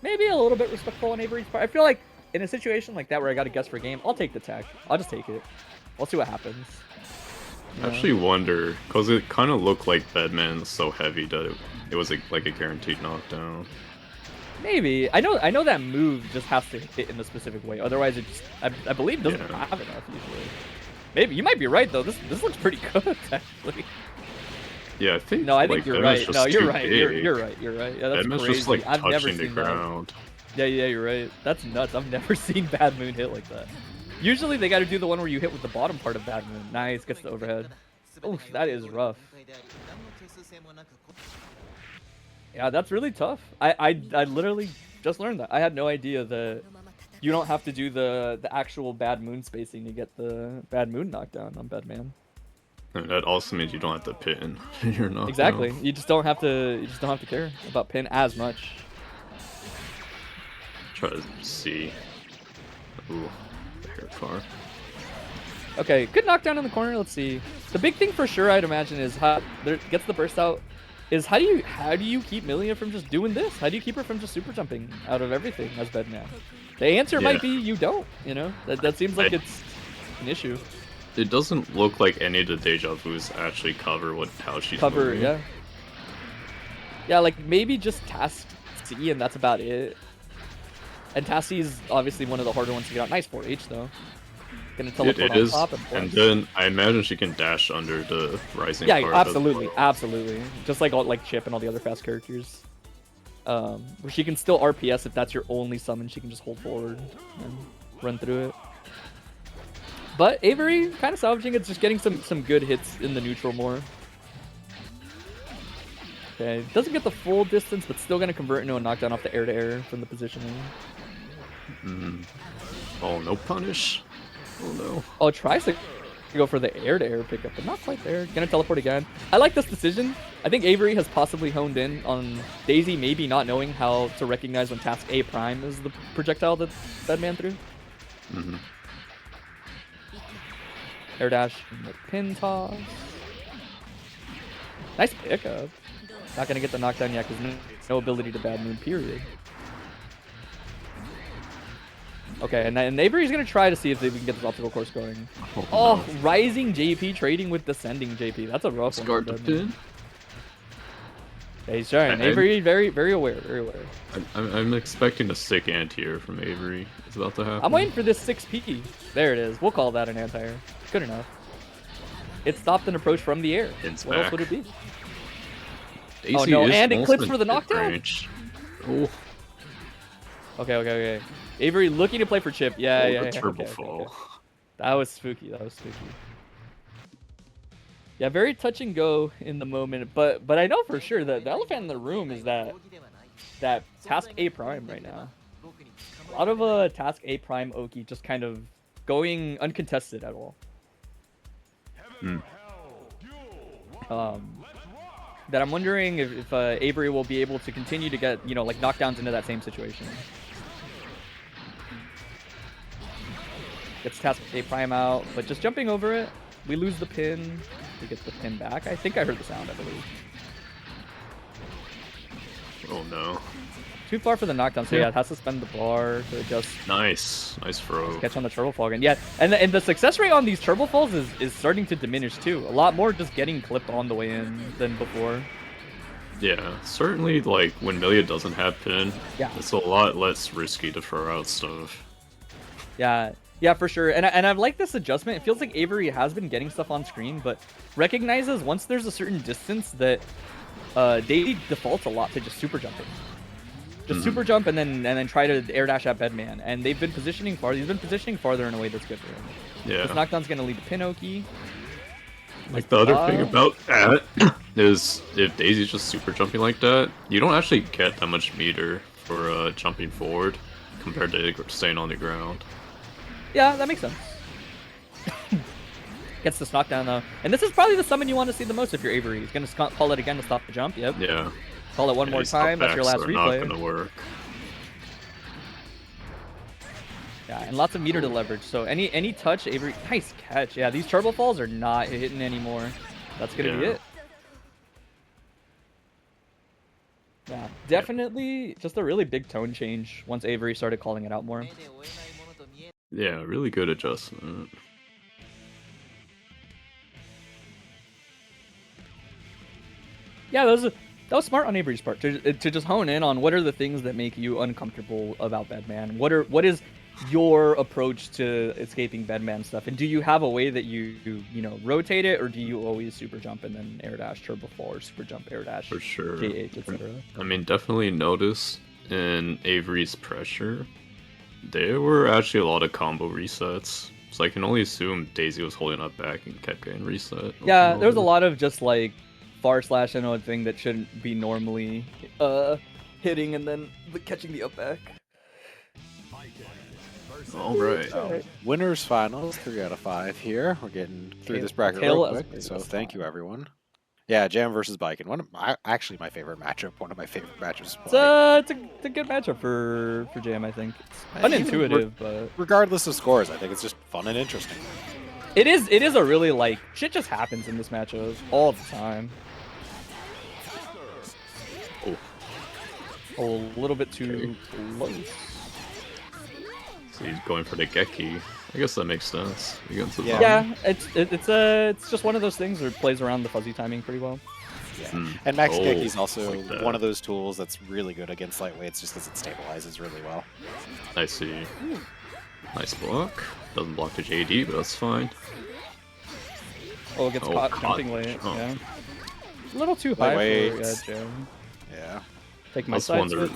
Maybe a little bit respectful on Avery's part. I feel like in a situation like that where I got to guess for game, I'll take the tech. I'll just take it. We'll see what happens. I actually wonder, because it kind of looked like Bedman's so heavy that it was like a guaranteed knockdown. Maybe. I know that move just has to hit in a specific way. Otherwise, it just I believe doesn't have enough usually. Maybe you might be right though. This looks pretty good actually. Yeah, I think. No, I think like, you're Bedman's right. No, just you're too right. big. You're right. You're right. Yeah, that's Bedman's crazy. just like I've never touching the seen that. ground. Yeah, you're right. That's nuts. I've never seen Bad Moon hit like that. Usually they got to do the one where you hit with the bottom part of Bad Moon. Nice, gets the overhead. Oh, that is rough. Yeah, that's really tough. I literally just learned that. I had no idea that you don't have to do the actual Bad Moon spacing to get the Bad Moon knockdown on Bedman. And that also means you don't have to pin. You're not. Exactly. You just don't have to care about pin as much. Try to see. Ooh, the hair car. Okay, good knockdown in the corner. Let's see. The big thing for sure, I'd imagine, is how there gets the burst out. Is how do you keep Millia from just doing this? How do you keep her from just super jumping out of everything as Bedman? The answer might be you don't. You know that seems like it's an issue. It doesn't look like any of the deja vus actually cover how she's moving. Yeah. Yeah, like maybe just Task C and that's about it. And Task C is obviously one of the harder ones to get out. Nice 4H though. Gonna teleport It is, on top and then I imagine she can dash under the rising. Yeah, part absolutely, as well. absolutely. Just like Chip and all the other fast characters. Where she can still RPS if that's your only summon. She can just hold forward and run through it. But Avery kind of salvaging it, just getting some good hits in the neutral more. Okay, doesn't get the full distance, but still gonna convert into a knockdown off the air-to-air from the positioning. Oh, no punish. Oh no. Oh, tries to go for the air-to-air pickup, but not quite there. Gonna teleport again. I like this decision. I think Avery has possibly honed in on Daisy maybe not knowing how to recognize when Task A Prime is the projectile that Bedman threw. Air dash, pin toss. Nice pickup. Not gonna get the knockdown yet because no ability to Bad Moon, period. Okay, and Avery's gonna try to see if we can get this obstacle course going. Oh, no. Rising JP trading with descending JP. That's a rough one. Xrd to pin. Yeah, he's trying. Avery, very aware, very aware. I'm expecting a sick anti-air from Avery. It's about to happen. I'm waiting for this 6P. There it is. We'll call that an anti-air. Good enough. It stopped an approach from the air. What else would it be? Daisy oh no, and it clips for the knockdown. Oh. Okay. Avery looking to play for Chip. Yeah. Turbo fall. Okay. That was spooky. Yeah, very touch and go in the moment, but I know for sure that the elephant in the room is that Task A Prime right now. A lot of Task A Prime Oki just kind of going uncontested at all. That I'm wondering if Avery will be able to continue to get, like knockdowns into that same situation. Gets Task A Prime out, but just jumping over it, we lose the pin. We get the pin back. I think I heard the sound, I believe. Oh no. Too far for the knockdown, so yeah, it has to spend the bar to just... Nice throw. Catch on the turbo fall again. Yeah, and the success rate on these turbo falls is starting to diminish too. A lot more just getting clipped on the way in than before. Yeah, certainly like when Millia doesn't have pin, it's a lot less risky to throw out stuff. Yeah, for sure. And I've liked this adjustment. It feels like Avery has been getting stuff on screen, but recognizes once there's a certain distance that Daisy defaults a lot to just super jumping. Just super jump and then try to air dash at Bedman. And they've been positioning farther. He's been positioning farther in a way that's good for him. Yeah. This knockdown's gonna lead to Pinoki. Like the other thing about that is if Daisy's just super jumping like that, you don't actually get that much meter for jumping forward compared to staying on the ground. Yeah, that makes sense. Gets this knockdown though. And this is probably the summon you want to see the most if you're Avery. He's gonna call it again to stop the jump. Yep. Yeah. Call it one more time. That's your last replay. Not gonna work. Yeah, and lots of meter to leverage. So any touch, Avery, nice catch. Yeah, these turbo falls are not hitting anymore. That's gonna be it. Yeah, definitely just a really big tone change once Avery started calling it out more. Yeah, really good adjustment. Yeah, that was smart on Avery's part to just hone in on what are the things that make you uncomfortable about Bedman. What is your approach to escaping Bedman stuff, and do you have a way that you know rotate it, or do you always super jump and then air dash turbo fall, or super jump air dash For sure. K8, etc. I mean, definitely noticed in Avery's pressure, there were actually a lot of combo resets. So I can only assume Daisy was holding up back and kept getting reset. Yeah, there was a lot of just like far slash inode thing that shouldn't be normally hitting and then catching the up back. All right. Winners finals, 3 out of 5 here. We're getting through this bracket Tail real quick, so thank you everyone. Yeah, Jam versus Biken. Actually my favorite matchup. One of my favorite matches. It's a good matchup for Jam, I think. It's unintuitive, but regardless of scores, I think it's just fun and interesting. It is a really like shit just happens in this matchup all the time. Oh, a little bit too close. So he's going for the Geki. I guess that makes sense. Yeah, it's just one of those things where it plays around the fuzzy timing pretty well. Yeah. And Max Geki's also one of those tools that's really good against lightweights just because it stabilizes really well. I see. Nice block. Doesn't block the JD, but that's fine. Oh, it gets caught jumping late. Yeah. A little too high for Jam. Yeah. Take my side switch.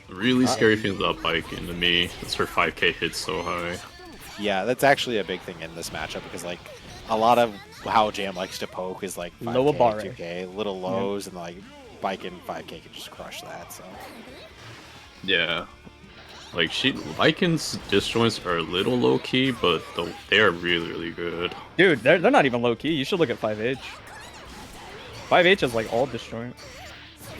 The really scary thing about Biken to me is her 5k hits so high. Yeah, that's actually a big thing in this matchup because like a lot of how Jam likes to poke is like 5K, low bar, 2K, little lows, and like Biken 5K can just crush that. So yeah, like Biken's disjoints are a little low key, but they are really good. Dude, they're not even low key. You should look at 5H. 5H is like all disjoint.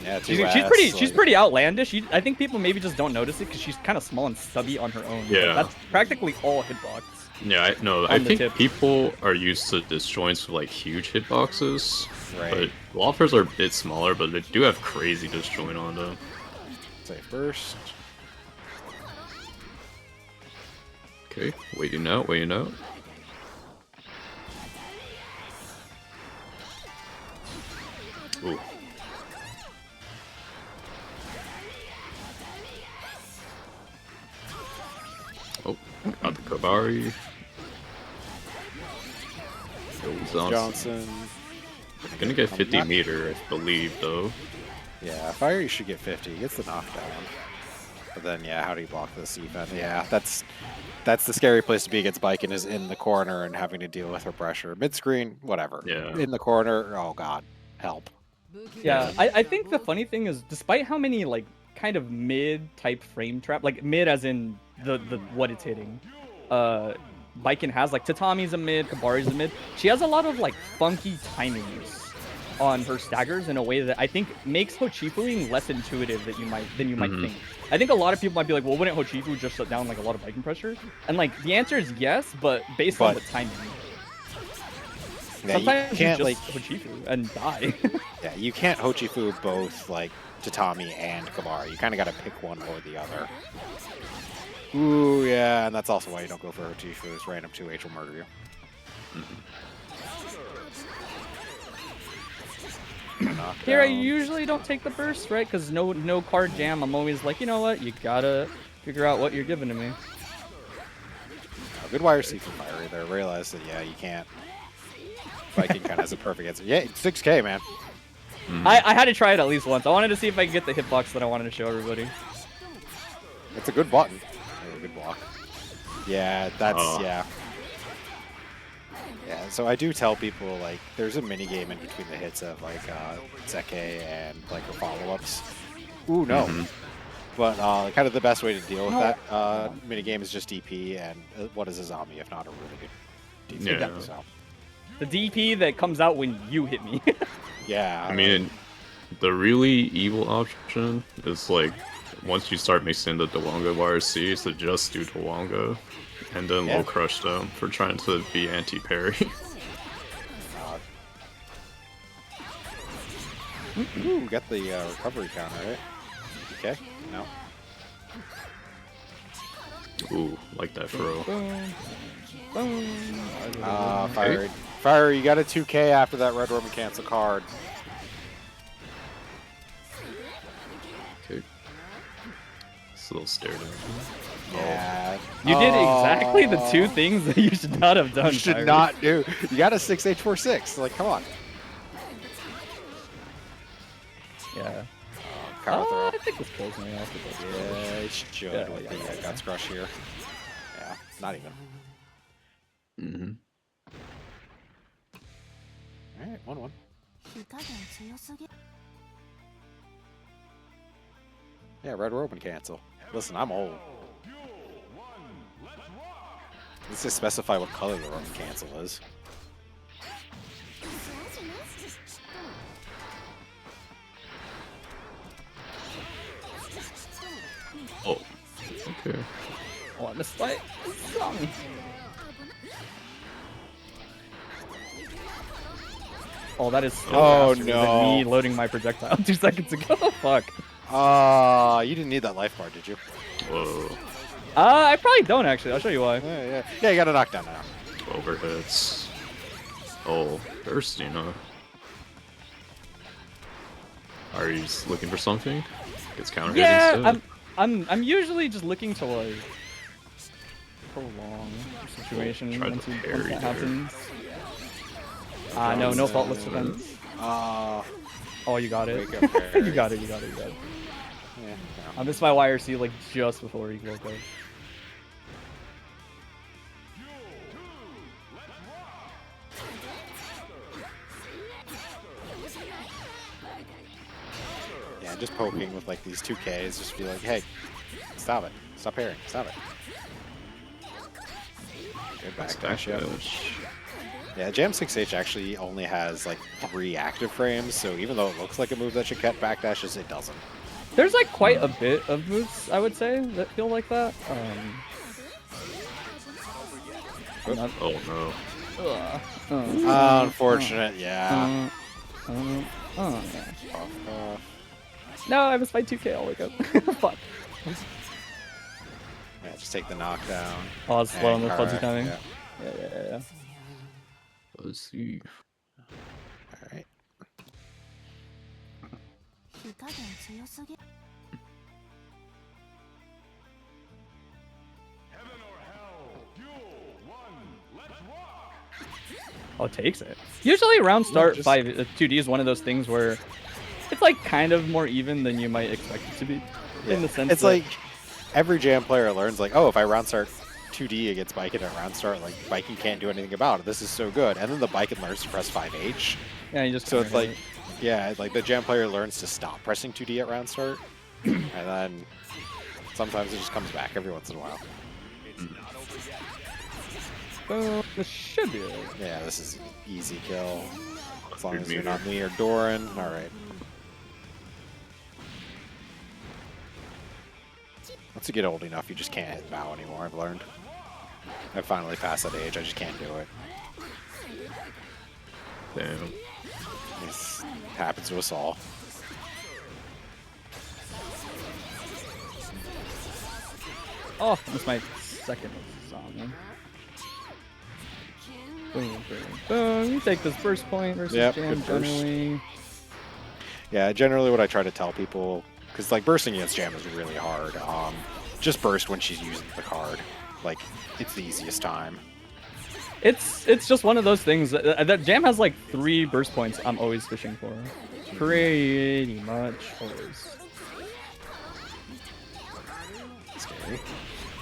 Yeah, she's pretty outlandish. I think people maybe just don't notice it because she's kind of small and stubby on her own. Yeah, that's practically all hitbox. Yeah, I think people are used to disjoints with like huge hitboxes. Right. But Waffers are a bit smaller, but they do have crazy disjoint on them. Say first. Okay, waiting out. Ooh. Oh, got the Kabari. Johnson. Gonna get 50 meter, I believe, though. Yeah, Fire should get 50. He gets the knockdown. But then, yeah, how do you block this defense? Yeah, that's the scary place to be against Biken, is in the corner and having to deal with her pressure. Mid-screen, whatever. Yeah. In the corner, oh god, help. Yeah, I think the funny thing is, despite how many like kind of mid-type frame trap, like mid as in the what it's hitting, Biken has like Tatami's a mid, Kabari's a mid. She has a lot of like funky timings on her staggers in a way that I think makes Hochifuing less intuitive than you might think. I think a lot of people might be like, well, wouldn't Hochifu just shut down like a lot of Biken pressure? And like the answer is yes, but based on the timing. Yeah, sometimes you can't just like Hochifu and die. Yeah, you can't Hochifu both like Tatami and Kabari. You kind of got to pick one or the other. Ooh, yeah, and that's also why you don't go for Hochifu. It's random 2H will murder you. Here I usually don't take the burst, right? Because no card jam. I'm always like, you know what? You gotta figure out what you're giving to me. Good wire C for Fiery there. Realize that, yeah, you can't. Viking kind of has a perfect answer. Yeah, 6K, man. I had to try it at least once. I wanted to see if I could get the hitbox that I wanted to show everybody. It's a good button. Yeah, a good block. Yeah, that's, yeah. Yeah, so I do tell people, like, there's a mini game in between the hits of, like, Zeke and, like, her follow-ups. Ooh, no. But kind of the best way to deal with that mini game is just DP, and what is a zombie if not a really good DP? Yeah. So. The DP that comes out when you hit me. Yeah. I mean, the really evil option is, like, once you start mixing the Dewanga YRC, so just do Dewanga. And then low crush them for trying to be anti-parry. Ooh, got the recovery counter, right? Okay, no. Ooh, like that throw. Boom. Boom. Fire. Fire, you got a 2K after that Red Roman cancel card. Okay. It's a little stare down. Yeah. You did exactly the two things that you should not have done. You should Fire. not do. You got a 6H46. Like, come on. Yeah. Power throw. I think this kills me after this. Yeah, it should Yeah, with yeah, the yeah. Guts Crush here. Yeah, not even. Mm-hmm. Alright, 1-1. Yeah, Red Roman cancel. Listen, I'm old. Let's just specify what color the Roman cancel is. Oh. Okay. Oh, I missed my song. Oh, that is so Oh, faster no. than me loading my projectile 2 seconds ago. Fuck. You didn't need that life bar, did you? Whoa. I probably don't actually. I'll show you why. Yeah, you got a knockdown now. Overhits. Oh, bursting, huh? Are you just looking for something? It's counter hit Yeah, instead. I'm usually just looking to like prolong the situation Try once, the once parry that there. happens. No faultless defense. Uh, Oh, you got it. Wake up, parry. You got it. You got it. You got it. yeah, I missed my YRC like just before he woke up. yeah, just poking with like these 2Ks, just be like, hey, stop it. Stop parrying. Stop it. Good backdash, yeah. Yeah, Jam 6H actually only has like 3 active frames, so even though it looks like a move that should get backdashes, it doesn't. There's like quite a bit of moves, I would say, that feel like that. Not- Oh no. Unfortunate, yeah. yeah. Uh, No, I missed my 2K. I'll wake up. Fuck. yeah, just take the knockdown. Oh, I was slow on the fuzzy Alright, timing. yeah. Yeah. Let's see. Alright. Oh, it takes it. Usually round start just- by 2D is one of those things where it's like kind of more even than you might expect it to be. In the sense It's that, like every Jam player learns, like, oh, if I round start 2D against Biken at round start, like, Biken can't do anything about it. This is so good. And then the Biken learns to press 5H. yeah, you just So it's kinda like, yeah, like the Jam player learns to stop pressing 2D at round start. And then sometimes it just comes back every once in a while. boom, this should be it. Yeah, this is easy kill. As long Good as you're meter. not me or Doran. Alright. Once you get old enough, you just can't hit bow anymore, I've learned. I finally passed that age, I just can't do it. Damn. This happens to us all. Oh, that's my second song. Boom, boom, boom. You take this first point versus Yep, Jam good burst. generally. Yeah, generally what I try to tell people, because like bursting against Jam is really hard. Just burst when she's using the card. Like, it's the easiest time. It's just one of those things that Jam has like 3 burst points I'm always fishing for. Pretty much always. Scary.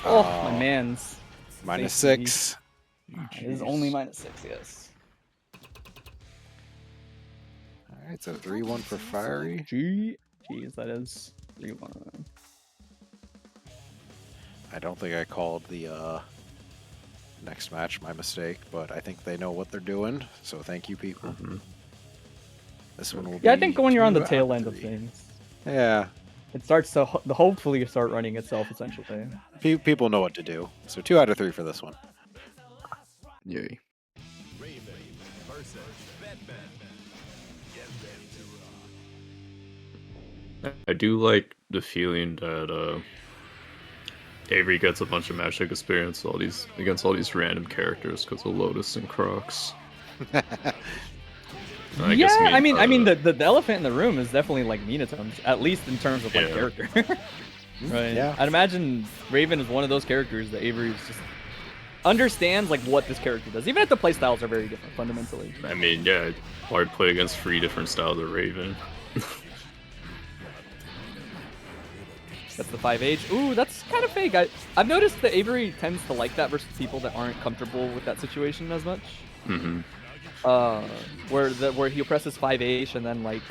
Oh, my man's. Minus Safety. 6. It is only -6, yes. Alright, so 3-1 for Fiery. Jeez, that is 3-1. I don't think I called the next match my mistake, but I think they know what they're doing, so thank you, people. This one will be Yeah, I think when you're on the 2 out tail end of 3. things, Yeah, it starts to hopefully start running itself essentially. people know what to do. So 2 out of 3 for this one. Yay. I do like the feeling that Avery gets a bunch of matchup experience against all these random characters because of Lotus and Crocs. I guess Yeah, I mean, the elephant in the room is definitely like Minatones, at least in terms of like Yeah. character. Right. Yeah. I'd imagine Raven is one of those characters that Avery just understands like what this character does, even if the playstyles are very different fundamentally. I mean, yeah, hard play against 3 different styles of Raven. That's the 5H. Ooh, that's kind of fake. I've noticed that Avery tends to like that versus people that aren't comfortable with that situation as much. Mm-hmm. Where he presses 5H and then like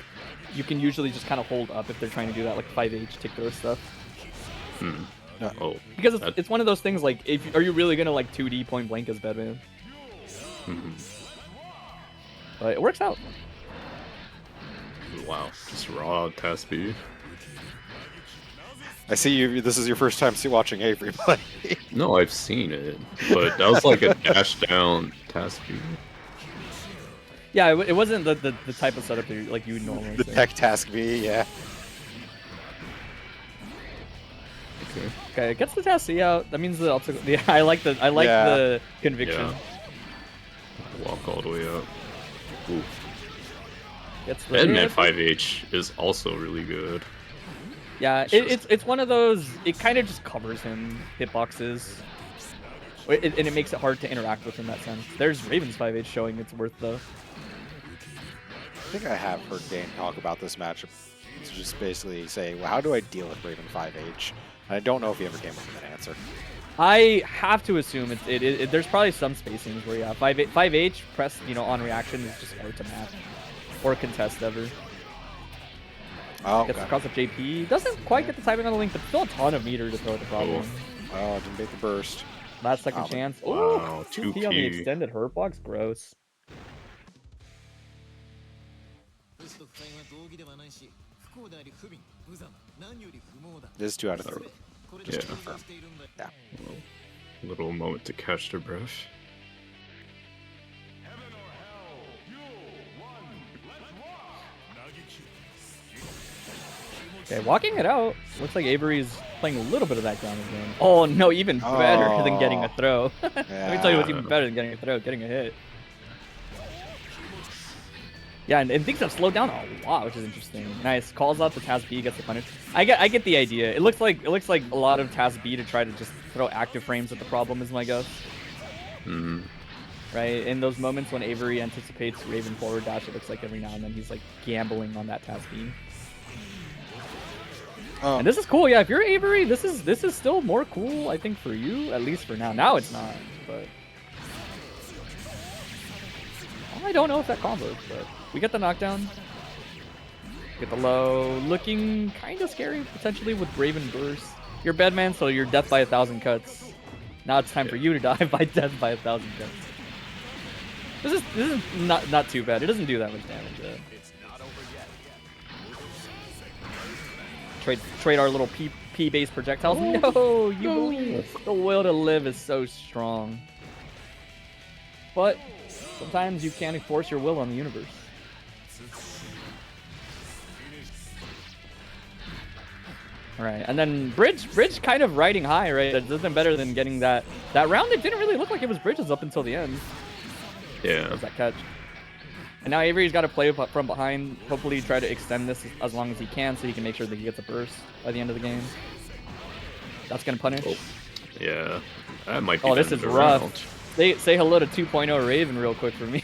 you can usually just kind of hold up if they're trying to do that like 5H tick throw stuff. Oh, Because it's one of those things like, are you really gonna like 2D point blank as Bedman? But it works out. wow, just raw test speed. I see you. This is your first time watching Avery play. No, I've seen it, but that was like a dash down test speed. Yeah, it wasn't the type of setup that like you would normally The see. tech task B, yeah. Okay. Okay, it gets the task C out. That means the obstacle. Yeah, I like Yeah. the conviction. Yeah. Walk all the way up. Ooh. Gets the Bedman hit. 5H is also really good. Yeah, it's one of those. It kind of just covers him hitboxes, and it makes it hard to interact with in that sense. There's Raven's 5H showing its worth though. I think I have heard Dane talk about this matchup. To just basically say, well, how do I deal with Raven 5H? I don't know if he ever came up with an answer. I have to assume there's probably some spacings where 5H press on reaction is just hard to match or contest ever. Oh, Gets okay. across the JP. Doesn't quite get the timing on the link, but still a ton of meter to throw at the problem. Oh, didn't make the burst. Last second Oh, chance. wow, Ooh, 2P on the 2P. extended hurt box. Gross. This is 2 out of 3. Yeah. Yeah. Little moment to catch their breath. Okay, walking it out. Looks like Avery's playing a little bit of that ground game. Oh no, even better than getting a throw. Let me tell you what's even better than getting a throw, getting a hit. Yeah, and things have slowed down a lot, which is interesting. Nice. Calls out the Taz B, gets the punish. I get the idea. It looks like a lot of Taz B to try to just throw active frames at the problem is my guess. Right? In those moments when Avery anticipates Raven forward dash, it looks like every now and then he's like gambling on that Taz B. Oh, And this is cool, yeah. If you're Avery, this is still more cool, I think, for you, at least for now. Now it's not, but I don't know if that combos, but we get the knockdown. Get the low, looking kind of scary potentially with Raven burst. You're Bedman, so you're death by 1,000 cuts. Now it's time for you to die by death by 1,000 cuts. This is not too bad. It doesn't do that much damage. Trade our little P-based projectiles. No, you believe. The will to live is so strong. But sometimes you can't enforce your will on the universe. Alright, and then Bridge kind of riding high, right? It's nothing better than getting that round. It didn't really look like it was Bridge's up until the end. Yeah. That catch. And now Avery's got to play from behind, hopefully try to extend this as long as he can so he can make sure that he gets a burst by the end of the game. That's going to punish. Oh. Yeah. That might be. Oh, this the is end of rough. the round. Say hello to 2.0 Raven real quick for me.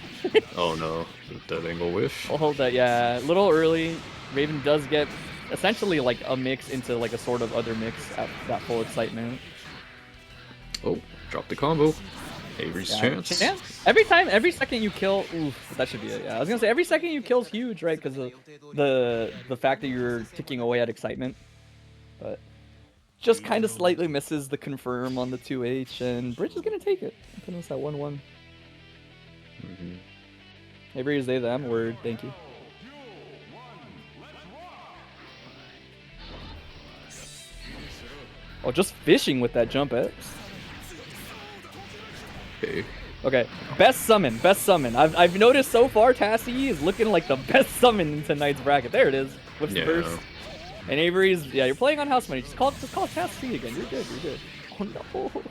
Oh no. Dead angle whiff. I'll hold that, yeah. A little early. Raven does get essentially like a mix into like a sort of other mix at that full excitement. Oh, drop the combo. Avery's chance. Every second you kill, oof, that should be it. Yeah, I was gonna say every second you kill is huge, right? Because of the fact that you're ticking away at excitement, but just kind of slightly misses the confirm on the 2H, and Bridge is gonna take it. Put us at 1-1. Avery is they them word. Thank you. Oh, just fishing with that jump X. Okay. Okay, best summon. I've noticed so far Tassie is looking like the best summon in tonight's bracket. There it is. What's the Yeah. burst? And Avery's, yeah, you're playing on house money. Just call it Task C again. You're good. You're good. Oh no.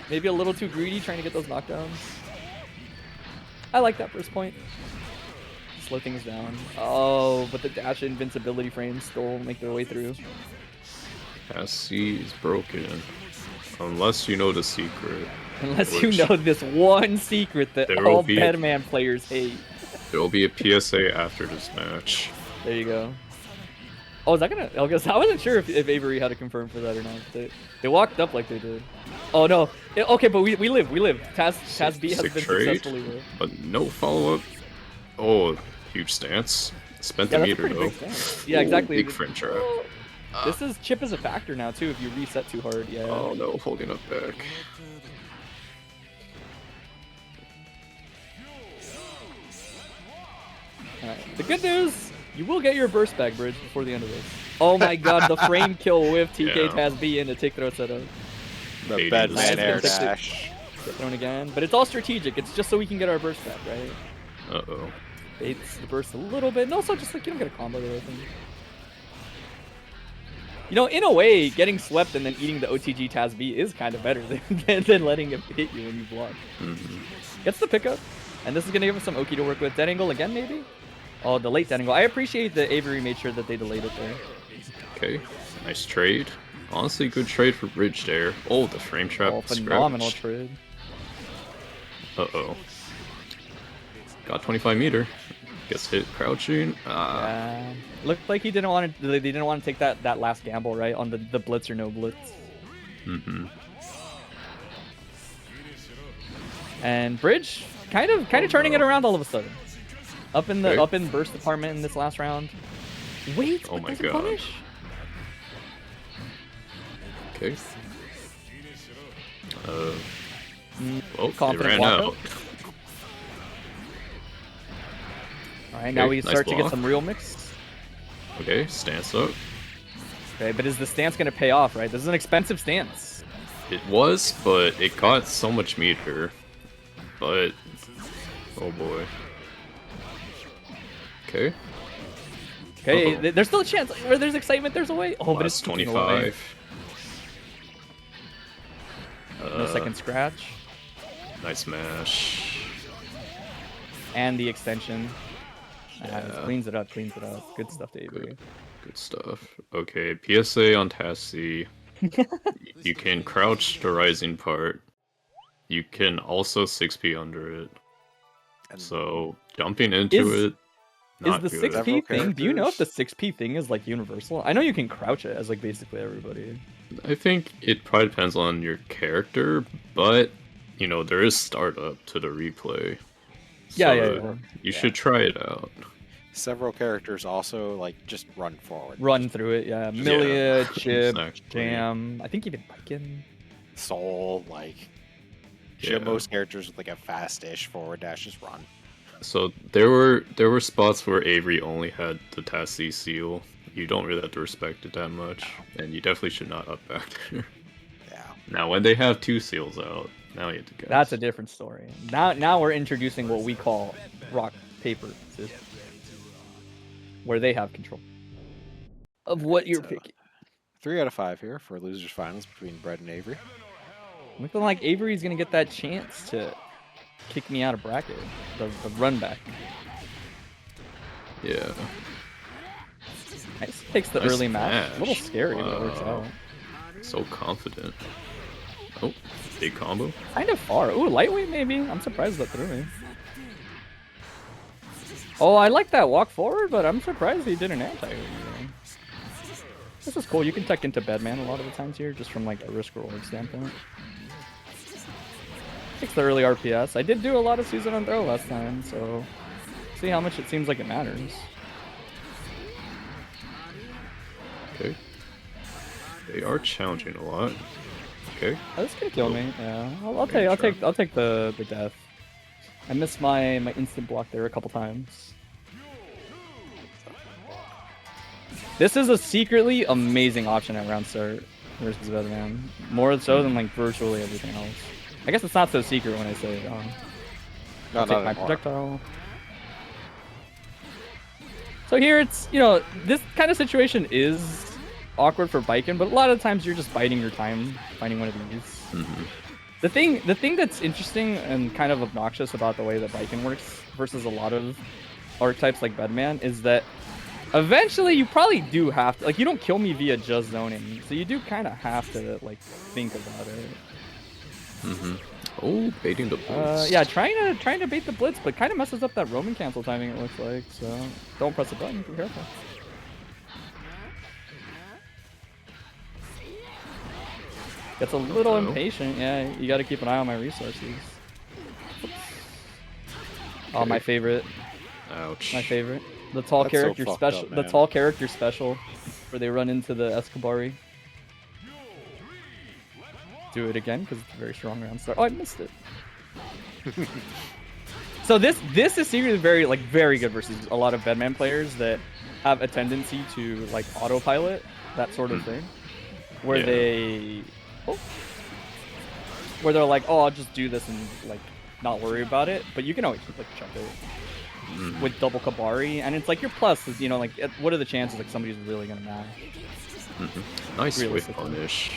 Maybe a little too greedy trying to get those knockdowns. I like that first point. Slow things down. Oh, but the dash invincibility frames still make their way through. C is broken. Unless you know the secret. Unless you know this one secret that all Bedman players hate. There will be a PSA after this match. There you go. Oh, is that gonna? I wasn't sure if Avery had to confirm for that or not. They walked up like they did. Oh no. Okay, but we live. Taz B has been successfully lived. But no follow up. Oh, huge stance. Spent the meter though. Yeah, exactly. Big frame trap. This is chip is a factor now too if you reset too hard. Yeah. Oh no, holding up back. Alright. The good news, you will get your burst back, Bridge, before the end of this. Oh my god, the frame kill with TK Taz B in a tick throw setup. The Bedman air dash. Get thrown again, but it's all strategic. It's just so we can get our burst back, right? Uh-oh. Baits the burst a little bit, and also just like you don't get a combo there, I think. You know, in a way, getting swept and then eating the OTG Taz B is kind of better than letting it hit you when you block. Gets the pickup, and this is going to give us some Oki to work with. Dead angle again, maybe? Oh, the late dead angle. I appreciate that Avery made sure that they delayed it there. Okay, nice trade. Honestly, good trade for Bridge there. Oh, the frame trap. Oh, phenomenal trade. Uh-oh. Got 25 meter. Gets hit crouching. Yeah. Looked like he didn't want to. They didn't want to take that last gamble, right, on the blitz or no blitz. And Bridge kind of turning it around all of a sudden. Up in burst department in this last round. Wait, oh my god. Punish? Okay. Oh, it Confident ran out. Alright, now we nice start to block. get some real mix. Okay, stance up. Okay, but is the stance going to pay off, right? This is an expensive stance. It was, but it got so much meter. But, oh boy. Okay. Okay, there's still a chance. Where there's excitement, there's a way. Oh, but it's 25. No second scratch. Nice mash. And the extension. Yeah. Cleans it up, cleans it up. Good stuff, Avery. Good stuff. Okay, PSA on Tassie. You can crouch the rising part. You can also 6P under it. So, jumping into it, not is the good. 6P thing, do you know if the 6P thing is like universal? I know you can crouch it as like basically everybody. I think it probably depends on your character, but, you know, there is startup to the replay. So yeah. You should try it out. Several characters also like just run forward. Run through it, yeah. Milia, Chip, Exactly. Jam. I think even Bikin. Soul, like most characters with like a fast-ish forward dash just run. So there were spots where Avery only had the Tassie seal. You don't really have to respect it that much, and you definitely should not up back there. Yeah. Now when they have two seals out, now you have to guess. That's a different story. Now we're introducing what we call rock paper scissors, where they have control of what you're picking. 3 out of 5 here for losers finals between Brett and Avery. Looking like Avery's gonna get that chance to kick me out of bracket, the run back. Yeah. Nice. Takes the Nice early match. A little smash. scary, but it works Wow. out. So confident. Oh, big combo. Kind of far. Ooh, lightweight maybe. I'm surprised that threw me. Oh, I like that walk forward, but I'm surprised he did an anti. This is cool. You can tech into Bedman a lot of the times here, just from like a risk reward standpoint. Takes the early RPS. I did do a lot of season on throw last time, so see how much it seems like it matters. Okay. They are challenging a lot. Okay. Oh, this could kill me. Yeah, I'll take the death. I missed my instant block there a couple times. This is a secretly amazing option at round start versus Bedman. More so than like virtually everything else. I guess it's not so secret when I say it. I'll take my projectile. So here it's, you know, this kind of situation is awkward for Baiken, but a lot of times you're just biding your time, finding one of these. The thing that's interesting and kind of obnoxious about the way that Baiken works versus a lot of archetypes like Bedman is that eventually you probably do have to, like, you don't kill me via just zoning, so you do kind of have to, like, think about it. Oh, baiting the blitz. Yeah, trying to bait the blitz, but kind of messes up that Roman cancel timing, it looks like, so don't press the button, be careful. Gets a little impatient. Yeah, you got to keep an eye on my resources. Oops. Oh, my favorite. Ouch. My favorite. The tall That's so character fucked special. up, The man. tall character special, where they run into the Escobari. Do it again because it's a very strong round start. Oh, I missed it. So this is secretly very good versus a lot of Bedman players that have a tendency to like autopilot that sort of thing, where where they're like, oh, I'll just do this and like not worry about it, but you can always like check it with double Kabari, and it's like your plus is, you know, like what are the chances like somebody's really gonna mash? Nice whiff Realistically. punish.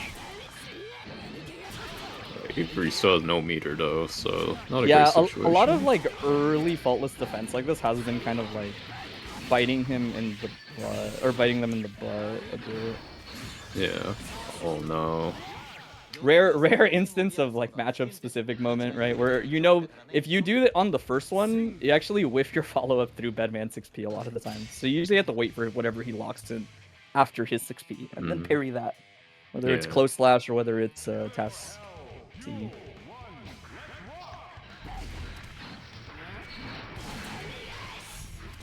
Avery still has no meter though, so not a Yeah, great situation. a lot of like early faultless defense like this has been kind of like biting him in the butt, or biting them in the butt a bit. Yeah. Oh no. Rare instance of like matchup specific moment, right? Where, you know, if you do it on the first one, you actually whiff your follow up through Bedman 6P a lot of the time. So you usually have to wait for whatever he locks in after his 6P and then parry that. Whether it's Yeah. close slash or whether it's task T.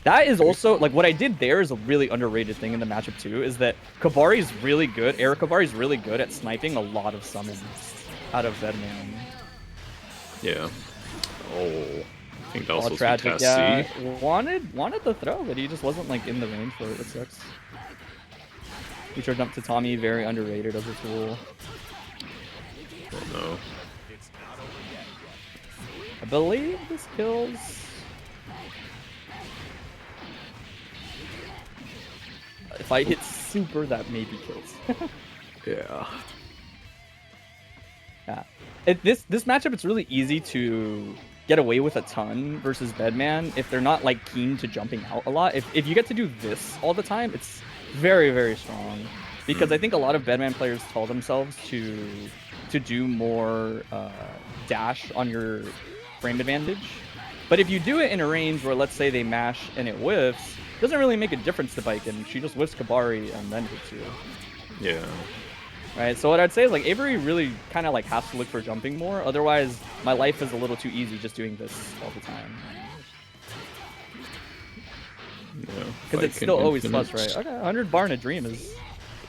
That is also, like, what I did there is a really underrated thing in the matchup too, is that Kabari's really good, Air Kabari's really good at sniping a lot of summons out of Bedman. Yeah. Oh. I think that was Oh, supposed tragic, to be Task yeah. C. Wanted the throw, but he just wasn't, like, in the range for it, which sucks. We turned up to Tommy, very underrated as a tool. Oh no. I believe this kills... If I hit super, that maybe kills. Yeah. Yeah. This matchup, it's really easy to get away with a ton versus Bedman if they're not like keen to jumping out a lot. If you get to do this all the time, it's very, very strong. Because I think a lot of Bedman players tell themselves to do more dash on your frame advantage. But if you do it in a range where, let's say, they mash and it whiffs, it doesn't really make a difference to Baiken. She just whiffs Kabari and then hits you. Yeah. Right, so what I'd say is, like, Avery really kind of like has to look for jumping more. Otherwise, my life is a little too easy just doing this all the time. Yeah. Because it's still always plus, right? Okay, 100 bar in a dream is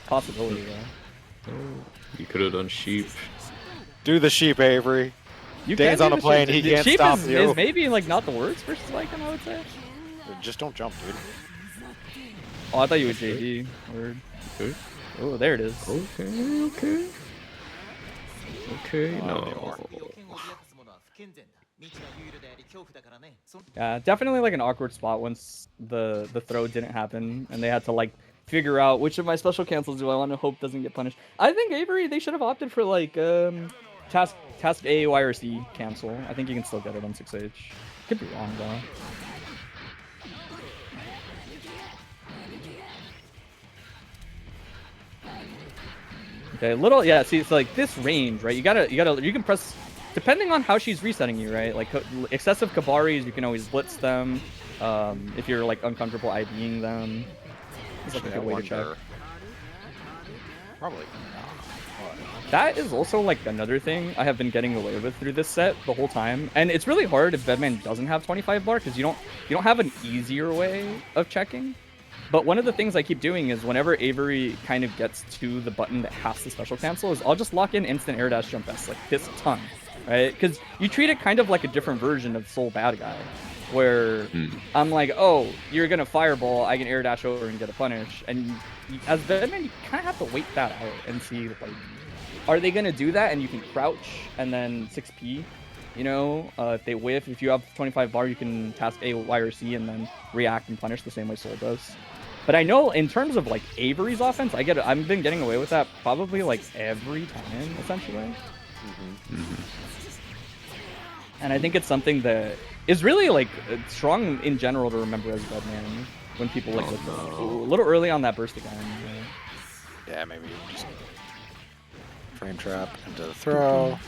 a possibility, though. Oh, you could have done sheep. Do the sheep, Avery. You Dan's can on do a plane, the he sheep. can't Sheep stop is, you. is maybe like not the worst versus Lycan, I would say. Just don't jump, dude. Oh, I thought you would JD. Word. Okay. Oh, there it is. Okay. Okay. Okay. No. Yeah, definitely like an awkward spot once the throw didn't happen and they had to like figure out which of my special cancels do I want to hope doesn't get punished. I think Avery, they should have opted for like task A, Y, or C cancel. I think you can still get it on 6H. Could be wrong though. Okay, little, yeah, see, it's like this range, right? You can press, depending on how she's resetting you, right? Like, excessive Kabaris, you can always blitz them. If you're, like, uncomfortable IDing them. It's like a good way to check. Probably. That is also, like, another thing I have been getting away with through this set the whole time. And it's really hard if Bedman doesn't have 25 bar, because you don't have an easier way of checking. But one of the things I keep doing is whenever Avery kind of gets to the button that has the special cancel is I'll just lock in instant air dash jump S, like this a ton, right? Because you treat it kind of like a different version of Soul Bad Guy, where I'm like, oh, you're gonna fireball, I can air dash over and get a punish, and as Bedman, you kind of have to wait that out and see, like, are they gonna do that? And you can crouch and then 6P You know, if they whiff, if you have 25 bar, you can task A, Y, or C, and then react and punish the same way Soul does. But I know in terms of like Avery's offense, I've been getting away with that probably like every time essentially. And I think it's something that is really like strong in general to remember as Redman when people like look a little early on that burst again. Yeah, maybe just frame trap into the throw.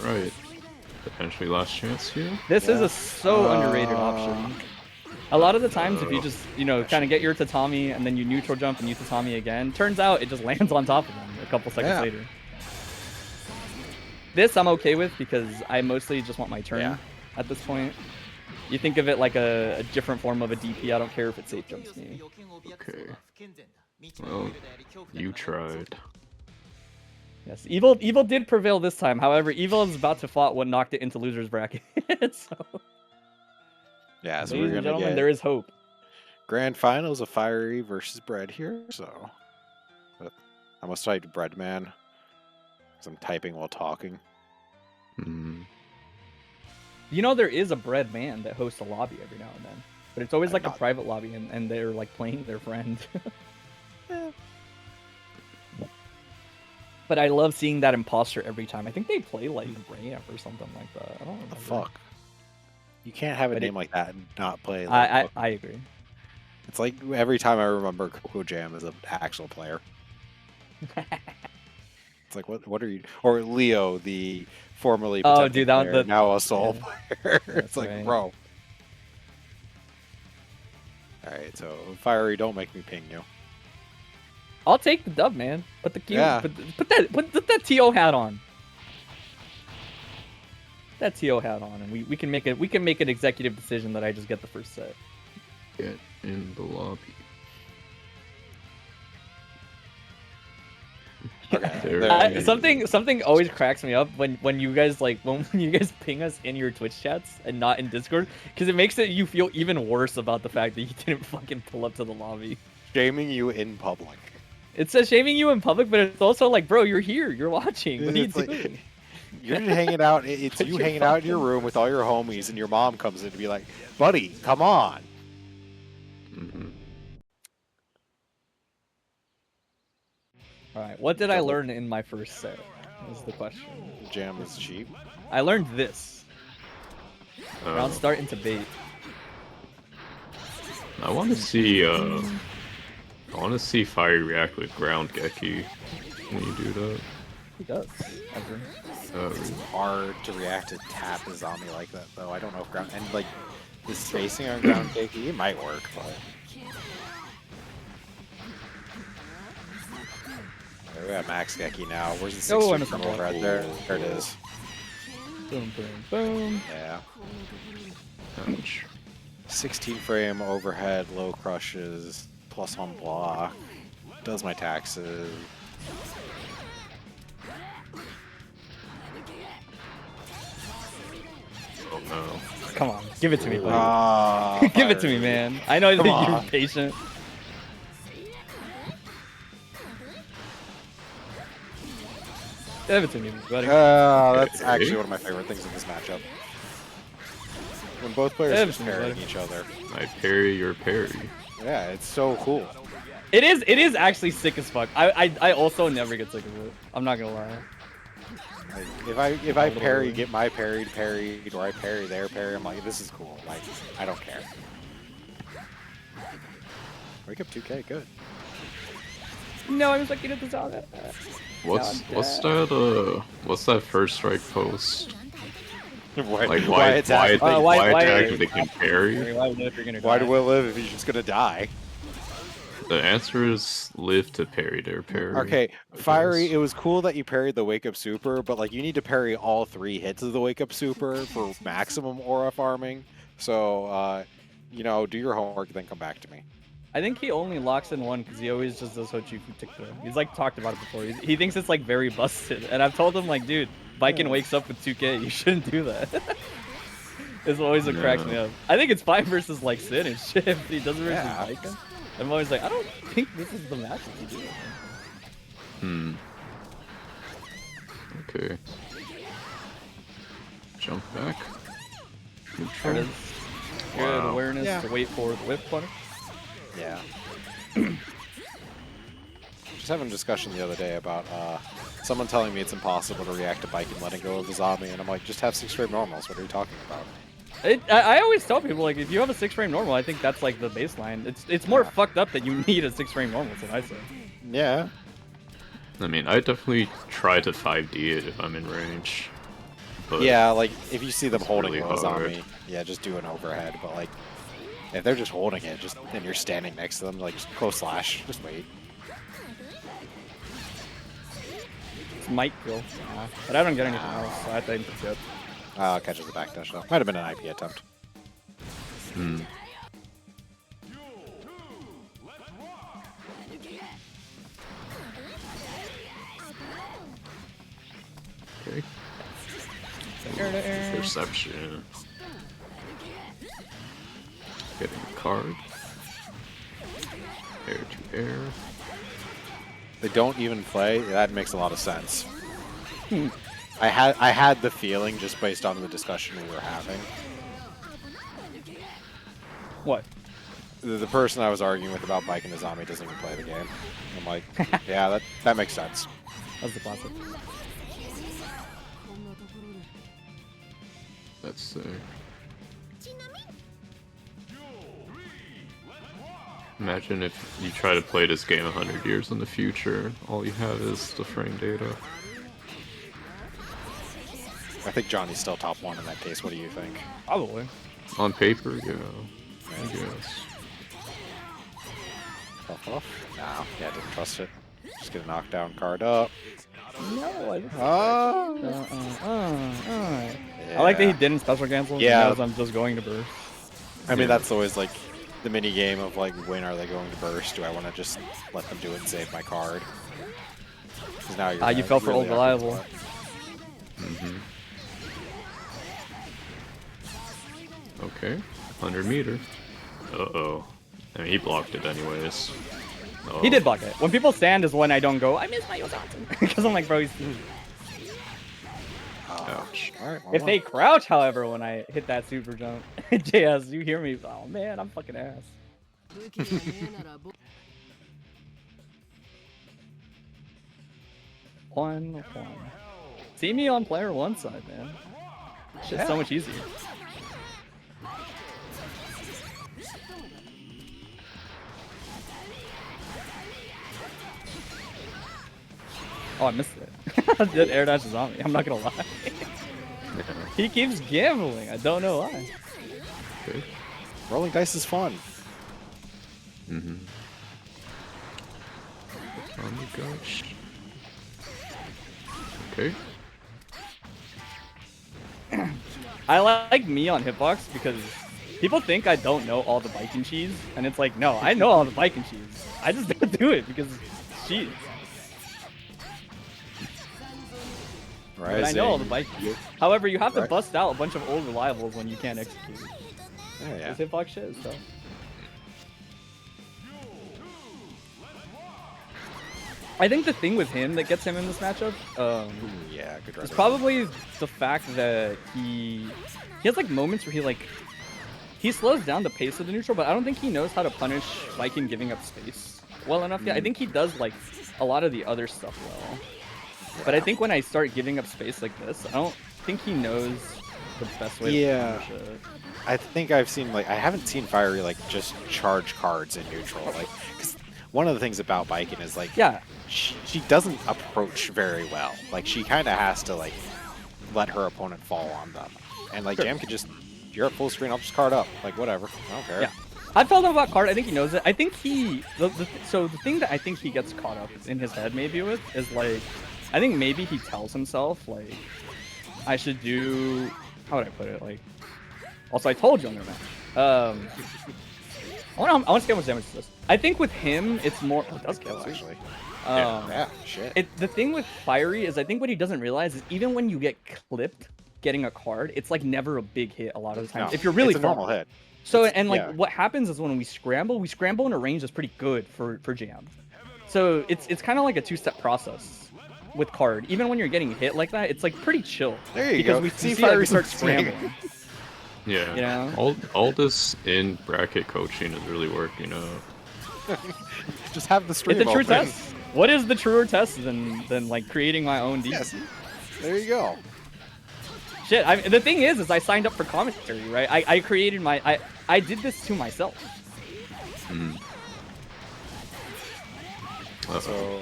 Right. Potentially last chance here. This is a so underrated option. A lot of the times, if you just, you know, kind of get your tatami and then you neutral jump and you tatami again, turns out it just lands on top of them a couple seconds later. This I'm okay with because I mostly just want my turn at this point. You think of it like a different form of a DP. I don't care if it safe jumps me. Okay. Well, you tried. Yes, Evil did prevail this time. However, Evil is about to fight what knocked it into loser's bracket. So, Yeah, so ladies we're and gonna gentlemen, get there is hope. grand finals of Fiery versus Bread here. So, but I must type Bread Man because I'm typing while talking. You know, there is a Bread Man that hosts a lobby every now and then, but it's always like a private lobby, and they're like playing their friend. But I love seeing that imposter every time. I think they play like Ramp or something like that. I don't know. The fuck? You can't have a name like that and not play. Like, I agree. It's like every time I remember Coco Jam as an actual player. It's like what are you? Or Leo, the formerly dude, that player, now a soul player. It's like, bro. All right, so Fiery, don't make me ping you. I'll take the dub, man. Put the put that TO hat on. That TO hat on, and we can make an executive decision that I just get the first set. Get in the lobby. Okay. Something always cracks me up when you guys when you guys ping us in your Twitch chats and not in Discord, because it makes you feel even worse about the fact that you didn't fucking pull up to the lobby. Shaming you in public. It's shaming you in public, but it's also like, bro, you're here, you're watching. What are you doing? You're just hanging out. It's you hanging out in your room with all your homies, and your mom comes in to be like, "Buddy, come on." All right, what did I learn in my first set? Is the question. Jam is cheap. I learned this. Round start into bait. I want to see. I want to see Fiery react with ground Geki when you do that. He does. It's hard to react to tap a zombie like that, though. I don't know if ground and like the spacing on ground Geki, it might work, but. We got Max Geki now. Where's the 6 from overhead? There it is. Boom, boom, boom. Yeah. Ouch. 16 frame overhead, low crushes, plus on block. Does my taxes. Oh no. Come on, give it to me, buddy. Give it to me, man. I know that you're patient. Give it to me, buddy. That's actually one of my favorite things in this matchup. When both players are parrying each other. I parry your parry. Yeah, it's so cool. It is actually sick as fuck. I also never get sick of it. I'm not gonna lie. Like, if I parry, get my parried, or I parry their parry, I'm like, this is cool. Like, I don't care. Wake up 2K, good. No, I was looking at the Zelda. What's that first strike post? Why attack if they can parry? Why do we live if he's just gonna die? The answer is live to parry their parry. Okay, Fiery, it was cool that you parried the Wake Up Super, but like you need to parry all 3 hits of the Wake Up Super for maximum aura farming. So, you know, do your homework, then come back to me. I think he only locks in one because he always just does Hochifu Tikka. He's like talked about it before. He thinks it's like very busted, and I've told him like, dude, Viking wakes up with 2K. You shouldn't do that. It's always what cracks me up. I think it's fine versus like Sin and shit. If he doesn't versus Viking, I'm always like, I don't think this is the match to do. Okay. Jump back. There it is. Good Wow. awareness Yeah. to wait for the whip punish. Yeah. Just having a discussion the other day about someone telling me it's impossible to react to bike and letting go of the zombie, and I'm like, just have 6 frame normals. What are you talking about? I always tell people, like, if you have a 6 frame normal, I think that's like the baseline. It's more Yeah. fucked up that you need a 6 frame normal, is what I say. Yeah. I mean, I definitely try to 5D it if I'm in range. But Yeah, like if you see them it's holding really a hard. zombie, yeah, just do an overhead. But like, if they're just holding it, just and you're standing next to them, like just close slash, just wait. It's might kill. Yeah. But I don't get anything else, so I think it's good. Catches the backdash though. Might have been an IP attempt. Okay. Air to air. Perception. Getting a card. Air to air. They don't even play. That makes a lot of sense. I had the feeling just based on the discussion we were having. What? The person I was arguing with about biking a zombie doesn't even play the game. I'm like, yeah, that makes sense. That's the classic. That's sick. Imagine if you try to play this game 100 years in the future, all you have is the frame data. I think Johnny's still top 1 in that case. What do you think? Probably. On paper, yeah. I guess. Off? Nah, yeah, didn't trust it. Just get a knockdown card up. No, I Oh. I like that he didn't special cancel. Yeah. Because I'm just going to burst. I mean, Yeah. that's always like the mini game of like, when are they going to burst? Do I want to just let them do it and save my card? 'Cause now you're You fell for old reliable. Okay. 100 meter. Uh-oh. I mean, he blocked it anyways. Oh. He did block it. When people stand is when I don't go, I miss my Johnson. Because I'm like, bro, he's... Ouch. Alright, If they crouch, however, when I hit that super jump, JS, you hear me? Oh man, I'm fucking ass. One. See me on player 1 side, man. Shit's so much easier. Oh, I missed it. Did air dash is on me. I'm not gonna lie. He keeps gambling. I don't know why. Okay. Rolling dice is fun. Mm-hmm. Oh my gosh. Okay. I like me on hitbox because people think I don't know all the bike and cheese, and it's like, no, I know all the bike and cheese. I just don't do it because it's cheese. But I know all the bike cheese. However, you have to Right. bust out a bunch of old reliables when you can't execute. Yeah. This hitbox shit is tough. I think the thing with him that gets him in this matchup, Yeah, good it's run. probably the fact that he has like moments where he slows down the pace of the neutral, but I don't think he knows how to punish Viking giving up space well enough yet. I think he does like a lot of the other stuff well. But I think when I start giving up space like this, I don't think he knows the best way Yeah. to punish it. I think I've seen like I haven't seen Fiery like just charge cards in neutral. Like, because one of the things about biking is like, Yeah, she doesn't approach very well. Like she kind of has to like let her opponent fall on them, and like Sure. Jam could just, you're at full screen, I'll just card up. Like whatever, I don't care. yeah. I've told him about card. I think he knows it. I think so the thing that I think he gets caught up in his head maybe with is like, I think maybe he tells himself like, I should do, how would I put it? Like, also I told you I'm gonna match. I want to see how much damage this does. I think with him it's more. Oh, it does kill Actually, actually. yeah, shit. The thing with Fiery is I think what he doesn't realize is even when you get clipped getting a card, it's like never a big hit a lot of the time. No, If you're really it's a normal far. hit. So and like yeah. what happens is when we scramble in a range that's pretty good for jam. So it's kind of like a two-step process with card. Even when you're getting hit like that, it's like pretty chill. There you because go. we See, see like, Fire we start Reason's swinging. scrambling. Yeah. You know? All this in bracket coaching is really working out. Just have the stream It's a true open. test. What is the truer test than like creating my own DC? Yes. There you go. Shit, the thing is I signed up for commentary, right? I created my I did this to myself. So,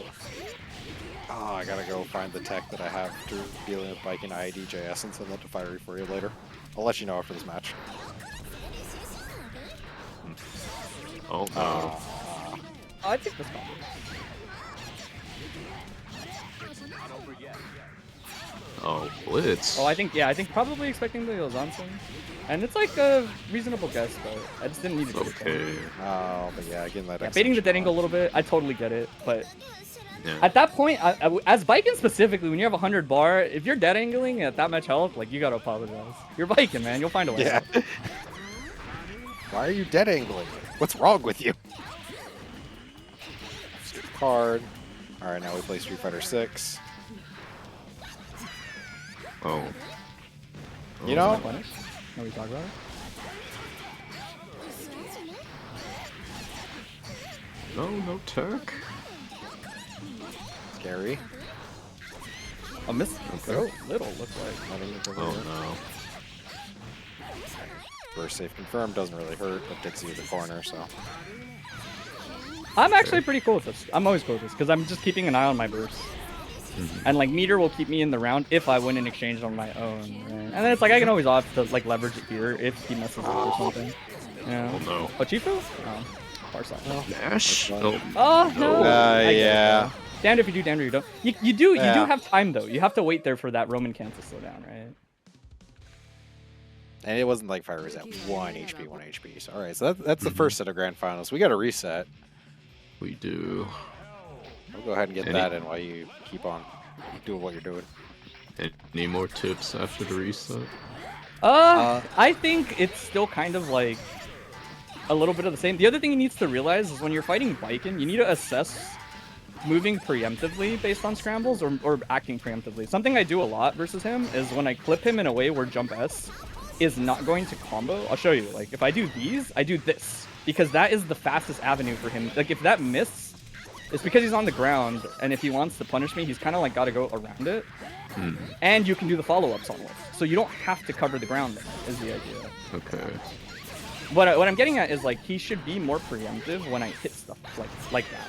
oh, I gotta go find the tech that I have to dealing with bike and IEDJS and send that to Fiery for you later. I'll let you know after this match. Oh no. Oh, I think this combo. Oh, Blitz. Oh, I think probably expecting the Johnson. And it's like a reasonable guess, but I just didn't need to do it. Okay. Oh, but yeah, again, that Yeah, baiting the dead angle a little bit, I totally get it, but Yeah. at that point, as Viking specifically, when you have 100 bar, if you're dead angling at that much health, like, you gotta apologize. You're Viking, man. You'll find a way. Yeah. Why are you dead angling? What's wrong with you? Card. All right, now we play Street Fighter 6. Oh. You know, Punish? No, we talk about it? No tech. scary. A miss. Okay. Little looks like. Not even over Oh here. no. Burst safe confirmed doesn't really hurt, but Dixie is the corner, so. I'm actually pretty cool with this. I'm always cool with this because I'm just keeping an eye on my burst. And like meter will keep me in the round if I win an exchange on my own. Right? And then it's like I can always opt to like leverage it here if he messes up or something. Yeah. Oh no. Oh, Chifu? Oh, far side. Nash? That's Oh. Oh no! I get it, yeah. though. Damned if you do, damned if you don't. You do Yeah. have time though. You have to wait there for that Roman can to slow down, right? And it wasn't like Fire was at 1 HP, 1 HP. So, all right, so that's the first set of grand finals. We got to reset. We do. We'll go ahead and get Any- that in while you keep on doing what you're doing. Any more tips after the reset? I think it's still kind of like a little bit of the same. The other thing he needs to realize is when you're fighting Viking, you need to assess moving preemptively based on scrambles or acting preemptively. Something I do a lot versus him is when I clip him in a way where jump S is not going to combo. I'll show you. Like if I do these, I do this because that is the fastest avenue for him. Like if that miss, it's because he's on the ground, and if he wants to punish me, he's kind of like got to go around it. And you can do the follow-ups on it, so you don't have to cover the ground. Is the idea. Okay. What I'm getting at is like he should be more preemptive when I hit stuff like that.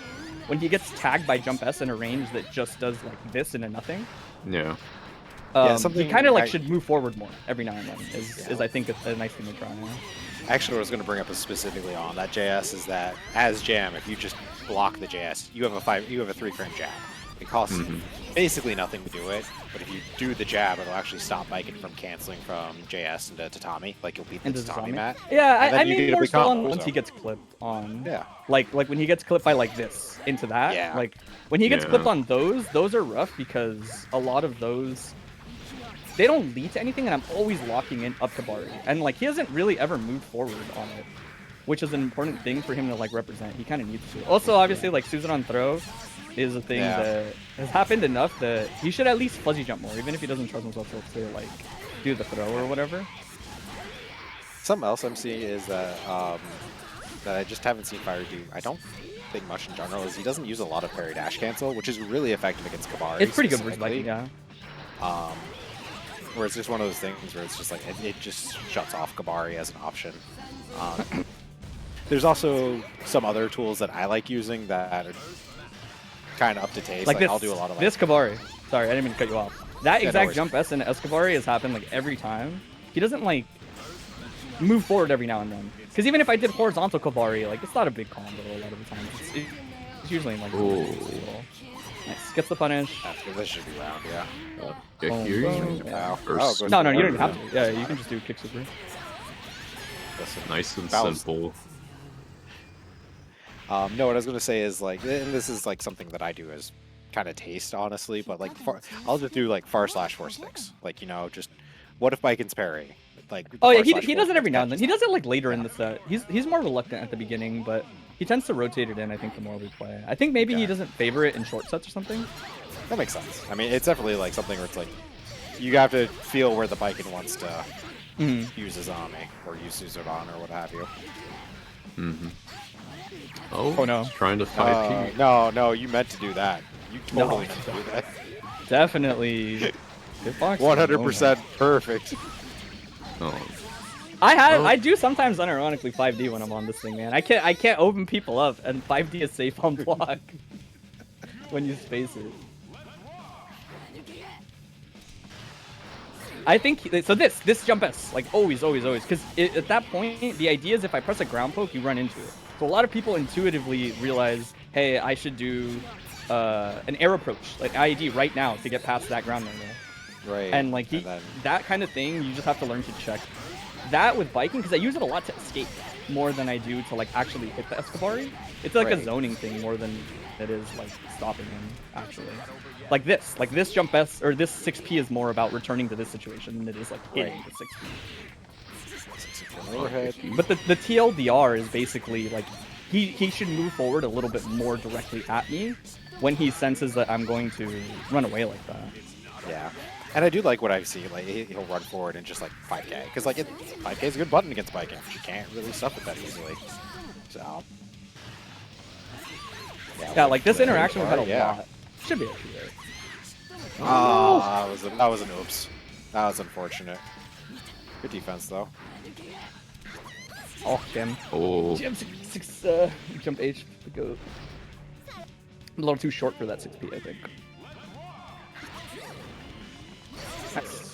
When he gets tagged by jump S in a range that just does like this into nothing, Yeah. Yeah, he something kind of like I- should move forward more every now and then. Is I think a nice thing to try. Yeah. Actually, what I was going to bring up is specifically on that JS is that as jam, if you just block the JS, you have a 3-frame jab. It costs basically nothing to do it, but if you do the jab, it'll actually stop Viking from canceling from JS into tatami. Like you'll beat the Into tatami Zami. mat. Yeah, and then I you mean get a more big so on combo, once so. he gets clipped on. Yeah. Like when he gets clipped by like this into that. Yeah. Like when he gets Yeah. clipped on those are rough because a lot of those they don't lead to anything, and I'm always locking in up to Bari, and like he hasn't really ever moved forward on it, which is an important thing for him to like represent. He kind of needs to. Also, obviously, like Susan throw is a thing Yeah. that has happened enough that he should at least fuzzy jump more, even if he doesn't trust himself to like do the throw or whatever. Something else I'm seeing is that that I just haven't seen Fire do. I don't think much in general is he doesn't use a lot of parry dash cancel, which is really effective against Kabari. It's pretty good versus specifically. Viking, yeah. Where it's just one of those things where it's just like it just shuts off Kabari as an option. There's also some other tools that I like using that are kind of up to taste. Like this, I'll do a lot of this Kabari. Sorry, I didn't mean to cut you off. That no exact worries. jump S in Escabari has happened like every time. He doesn't like move forward every now and then. Because even if I did horizontal Kabari, like it's not a big combo a lot of the time. It's usually in like. Ooh. Nice. Gets the punish. This should be round, yeah. Get Oh, here. boom. Wow. Or Oh, it goes No, to you don't the even have corner. to. Yeah, you can just do kick super. Listen, Nice and that was- simple. No, what I was gonna say is like, and this is like something that I do as kind of taste, honestly. But like, I'll just do like /4/6. Like just what if Vikings parry? Like. Oh yeah, /4/4 he does it every now and then. catches He that. does it like later in the set. He's more reluctant at the beginning, but He tends to rotate it in, I think, the more we play. I think maybe he doesn't favor it in short sets or something. That makes sense. I mean, it's definitely like something where it's like you have to feel where the Viking wants to use his Ami or use Suzerain or what have you. Oh no. He's trying to 5P. No, you meant to do that. You totally meant to do that. Definitely. 100% perfect. Oh. I do sometimes unironically 5D when I'm on this thing, man. I can't open people up, and 5D is safe on block when you space it. I think so. This jump S, like always, because at that point the idea is if I press a ground poke, you run into it. So a lot of people intuitively realize, hey, I should do an air approach, like IED right now to get past that ground angle. Right. And like that kind of thing, you just have to learn to check that with Viking, because I use it a lot to escape more than I do to like actually hit the Escabari. It's like a zoning thing more than it is like stopping him actually. Like this jump S or this 6P is more about returning to this situation than it is like hitting the 6P. But the TLDR is basically like he should move forward a little bit more directly at me when he senses that I'm going to run away like that. Yeah. And I do like what I see. Like he'll run forward and just like 5K, because like 5K is a good button against Viking. You can't really stuff it that easily. So yeah, like this interaction we've had a lot. Should be okay there. Oh, that was an oops. That was unfortunate. Good defense though. Oh, Jim. Oh. Jim jump H to go. A little too short for that 6P, I think.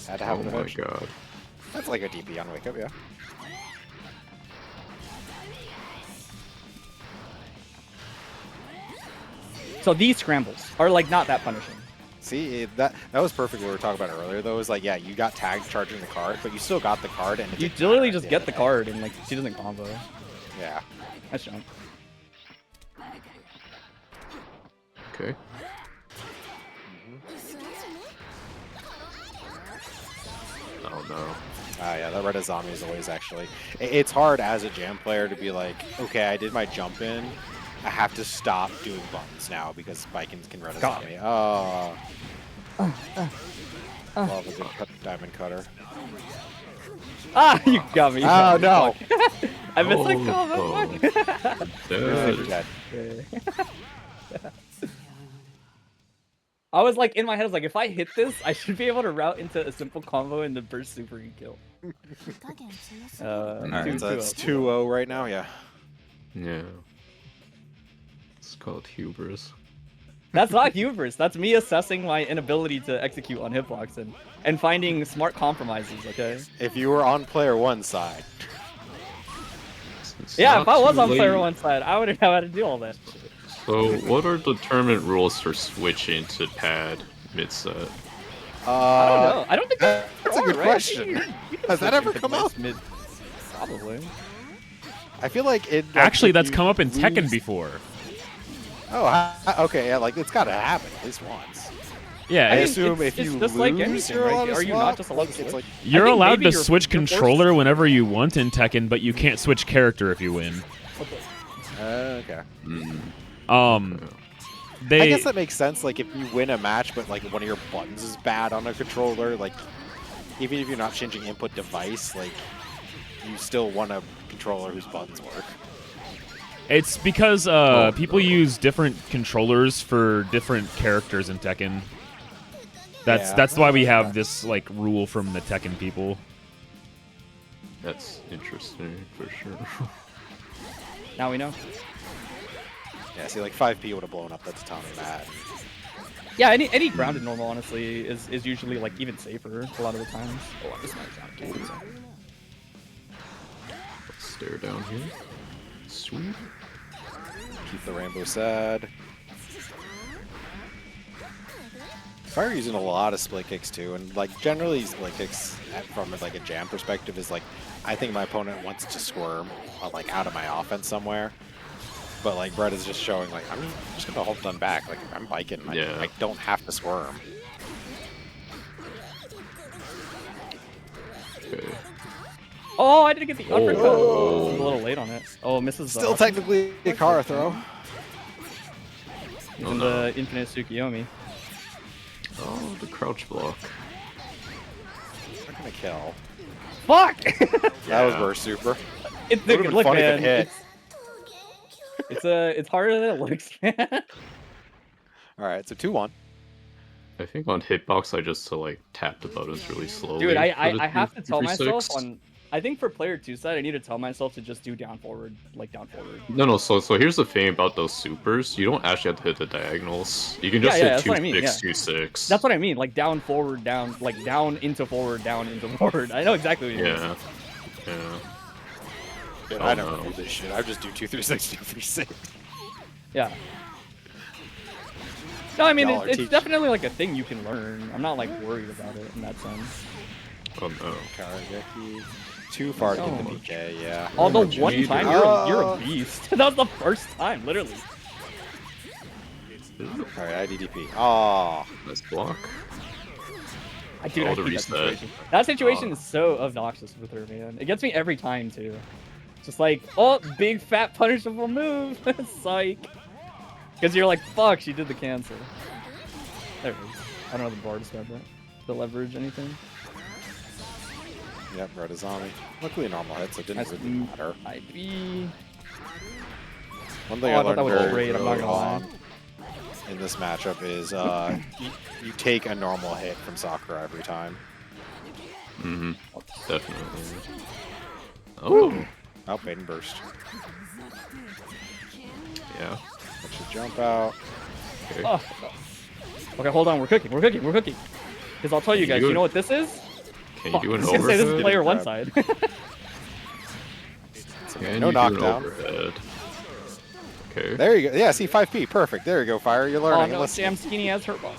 Had to have Oh an my edge. god. That's like a DP on wake up, yeah. So these scrambles are like not that punishing. See, that was perfect what we were talking about earlier though. Is like, yeah, you got tagged charging the card, but you still got the card, and You literally just get the card and like she doesn't combo. Yeah. Nice jump. Okay. Oh no. Yeah, that red Azami is always actually. It's hard as a jam player to be like, okay, I did my jump in. I have to stop doing buttons now because Vikings can red Azami. Oh. Love a good diamond cutter. Ah, you got me. Oh no! I missed the combo. Dead. I was like, in my head, I was like, if I hit this, I should be able to route into a simple combo and the burst super and kill. Alright, so it's 2-0 right now, yeah. Yeah. It's called hubris. That's not hubris. That's me assessing my inability to execute on hitbox and finding smart compromises, okay? If you were on player one side. Yeah, if I was on player one side, I wouldn't have had to do all that shit. So, what are the tournament rules for switching to pad mid-set? I don't know. I don't think that's a good question. Has that ever come up? Probably. I feel like it. Like, Actually, that's come up in Tekken before. Oh, okay. Yeah, like it's got to happen at least once. Yeah, I assume if it's you just lose, like anything, you're right? allowed to Are you swap? not just allowed to switch? It's like, you're think allowed maybe to you're switch forced- controller whenever you want in Tekken, but you can't switch character if you win. okay. I I guess that makes sense. Like if you win a match, but like one of your buttons is bad on a controller, like even if you're not changing input device, like you still want a controller whose buttons work. It's because people use different controllers for different characters in Tekken. That's why we have this like rule from the Tekken people. That's interesting for sure. Now we know. Yeah, see, like 5P would have blown up that Tatami mat. Yeah, any grounded normal honestly is usually like even safer a lot of the times. Oh, this might sound good. Let's stare down here. Sweet. Keep the rainbow sad. Fire using a lot of split kicks too, and like generally split kicks from like a jam perspective is like I think my opponent wants to squirm like out of my offense somewhere, but like Brett is just showing like I'm just gonna hold done back, like I'm biking, I don't have to squirm. Okay. Oh, I didn't get the uppercut. Oh. I was a little late on it. Oh, misses the Still uppercut. technically a Kara throw. Using the infinite Tsukiyomi. Oh, the crouch block. Not gonna kill. Fuck! That was burst super. It's Would've been look, funny if it man. hit. It's harder than it looks, man. All right, so 2-1. I think on hitbox I just like tap the buttons really slowly. Dude, for the I have to tell 336. myself on. I think for player 2 side, I need to tell myself to just do down forward, like down forward. No, so here's the thing about those supers. You don't actually have to hit the diagonals. You can just Yeah, hit that's 2 what I mean, 6 yeah. 2 6. That's what I mean, like down forward, down, like down into forward, down into forward. I know exactly what you mean. Yeah. Yeah. Dude, Oh, I never no. do this shit. I just do 2-3-6, 2-3-6. Yeah. No, I mean Y'all are it's teach- definitely like a thing you can learn. I'm not like worried about it in that sense. Oh no. Karageki. Too far to get the Oh. PK, yeah. Although much one needed. time you're a beast. That was the first time, literally. Alright, IDDP. Oh, Nice block. Dude, Oh, I the hate reset. that situation. That situation Oh. is so obnoxious with her, man. It gets me every time too. Just like, oh, big fat punishable move. Psych. Because you're like, fuck, she did the cancel. There it is. I don't know the bar describe that. The leverage, anything. yep, Red is on me. Luckily, normal hit, so it didn't Nice really move. matter. IB. One thing Oh, I I thought learned that was very great, I'm not early gonna lie. on in this matchup is you take a normal hit from Sakura every time. Mm-hmm. Definitely. Oh. Oh, Maiden Burst. Yeah. That should jump out. Okay. Oh. Okay, hold on. We're cooking. We're cooking. We're cooking. Because I'll tell you guys, you know what this is? Can you Fuck, do I an was gonna say this is overhead? player one Grab. side. Can No you do an knockdown. overhead? Okay. There you go. Yeah, see, 5P. Perfect. There you go, Fire. You're Oh learning. and no, listening. Sam Skinny has hurt box.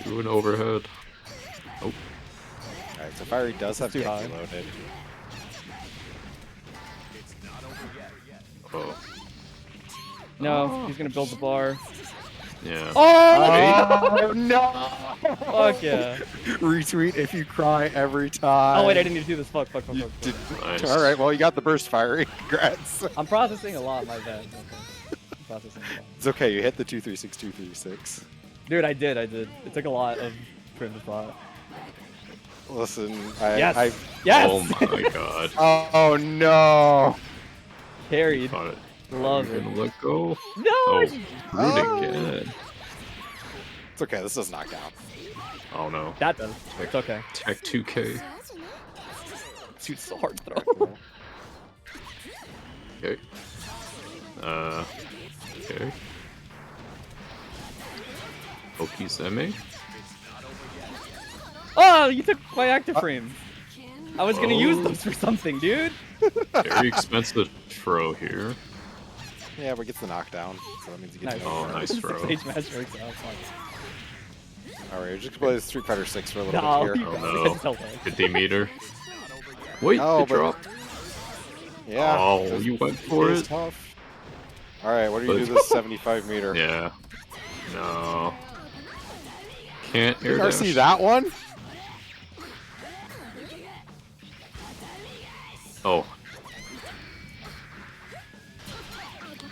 Do an overhead. Oh. Alright, so Fiery does have too Genki high. loaded. Oh. No, he's gonna build the bar. Yeah. Oh, no! Fuck yeah. Retweet if you cry every time. Oh wait, I didn't need to do this. Fuck, fuck, fuck, You fuck. did- Nice. Alright, well, you got the burst, Fiery. Congrats. I'm processing a lot, my bad. Okay. I'm processing a lot. It's okay, you hit the 236, 236. Dude, I did. It took a lot of primitive thought. Listen, Yes! Yes! Oh my god. Oh no! Carried. Thought it. Love You're it. gonna let go. No! Oh, it's- root Oh. again. It's okay, this does knock down. Oh no. That does. It's okay. Tech 2K. Dude, so hard to throw. Okay. Okay. Okizeme? Oh, you took my active frame. I was gonna use those for something, dude. Very expensive throw here. Yeah, but gets the knockdown, so that means you get Nice. to Oh, nice throw. Stage match works out. Fine. Alright, we're just gonna play Street Fighter 6 for a little No, bit you here. Oh, guys no. can tell that. 50 meter. Wait, Oh, good but- drop. Yeah. Oh, you went for It's it? tough. Alright, what do you But- do this 75 meter? Yeah. No. Can't air Did you see dash. that one? Oh.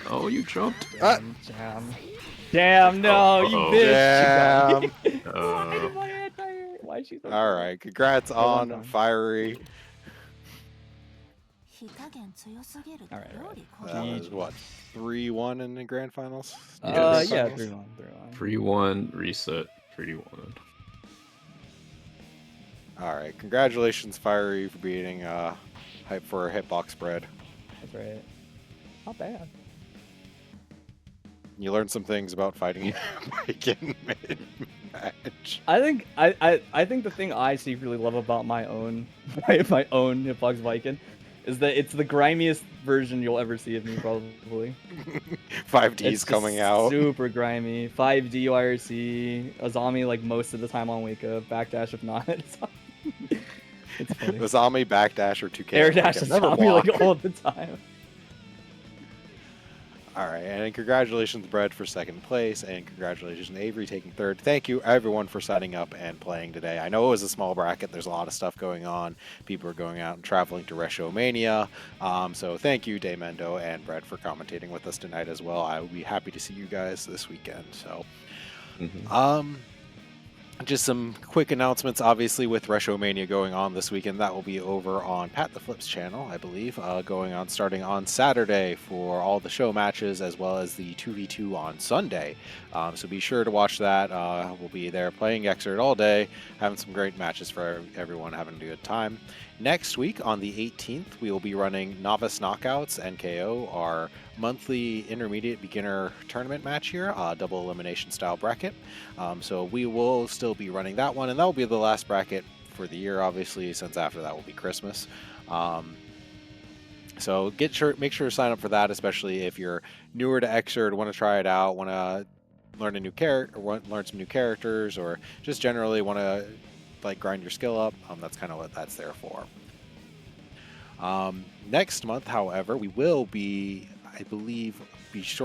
Oh, you jumped. Jam. Damn, no, you Uh-oh. bitch. Damn. Why did my head tire? Why is she so Alright, congrats Well on done. Fiery. Alright. That was what, 3-1 in the grand finals? Yeah, Grand 3-1, finals? 3-1. 3-1, reset. 3-1. Alright, congratulations, Fiery, for beating Hype for a hitbox spread. That's right. Not bad. You learned some things about fighting Mike in mid-match. I think the thing I secretly love about my own Hitbox Viking is that it's the grimiest version you'll ever see of me, probably. 5D's It's coming just out. super grimy. 5D YRC, Azami like most of the time on wake up, backdash if not. It's funny. Azami, backdash, or 2K. Air dash Never Azami block. like all the time. All right, and congratulations, Brett, for second place, and congratulations, Avery, taking third. Thank you, everyone, for signing up and playing today. I know it was a small bracket. There's a lot of stuff going on. People are going out and traveling to Reshomania. So thank you, Daymendo and Brett, for commentating with us tonight as well. I will be happy to see you guys this weekend. So, just some quick announcements, obviously, with Reshomania going on this weekend. That will be over on Pat the Flip's channel, I believe, starting on Saturday for all the show matches, as well as the 2v2 on Sunday. So be sure to watch that. We'll be there playing Xrd all day, having some great matches for everyone, having a good time. Next week, on the 18th, we will be running Novice Knockouts, NKO, our monthly intermediate beginner tournament match here, double elimination style bracket. So we will still be running that one, and that will be the last bracket for the year, obviously, since after that will be Christmas. So make sure to sign up for that, especially if you're newer to Xrd, want to try it out, want to learn a new character, learn some new characters, or just generally want to grind your skill up. That's kind of what that's there for. Next month, however, we will be, I believe,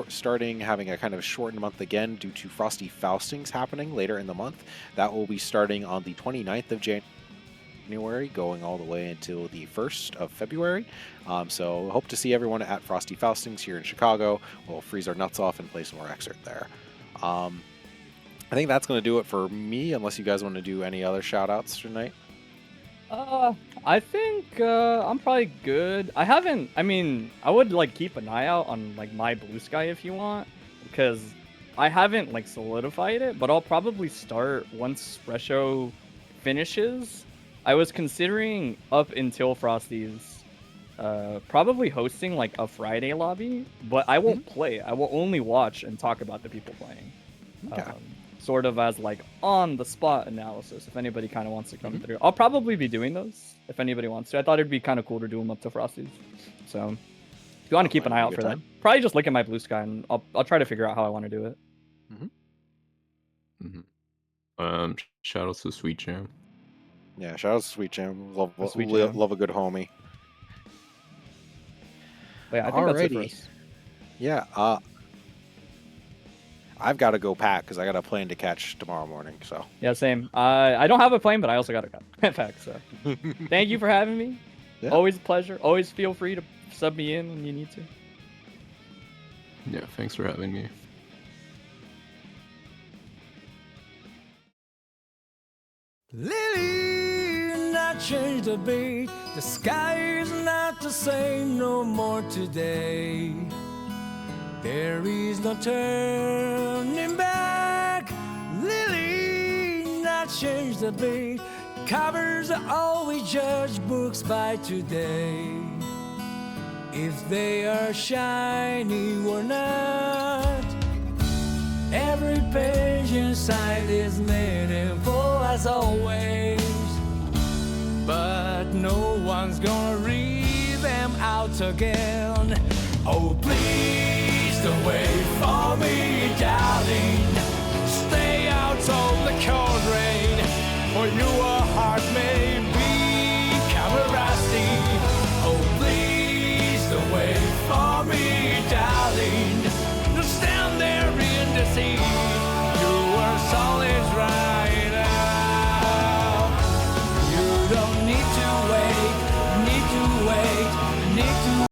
starting having a kind of shortened month again due to Frosty Faustings happening later in the month. That will be starting on the 29th of January, going all the way until the 1st of February. So hope to see everyone at Frosty Faustings here in Chicago. We'll freeze our nuts off and play some more Xrd there. I think that's going to do it for me, unless you guys want to do any other shout-outs tonight. I think I'm probably good. I would keep an eye out on my Blue Sky if you want, because I haven't solidified it, but I'll probably start once Resho finishes. I was considering up until Frosty's probably hosting a Friday lobby, but I won't play. I will only watch and talk about the people playing. Okay. Sort of as on the spot analysis, if anybody kind of wants to come through. I'll probably be doing those if anybody wants to. I thought it'd be kind of cool to do them up to Frosty's. So if you want to keep an eye out for that, probably just look at my Blue Sky and I'll try to figure out how I want to do it. Shout out to Sweet Jam. Yeah, shout out to Sweet Jam. Love a good homie. But yeah, I think that's it for us. Yeah, I've got to go pack because I got a plane to catch tomorrow morning. So yeah, same. I don't have a plane, but I also got to pack. So thank you for having me. Yeah. Always a pleasure. Always feel free to sub me in when you need to. Yeah, thanks for having me. Lily, not change the beat. The sky is not the same no more today. There is no turning back. Lily, not change the beat. Covers always judge books by today. If they are shiny or not, every page inside is meaningful as always. But no one's gonna read them out again. Oh, please don't wait for me, darling.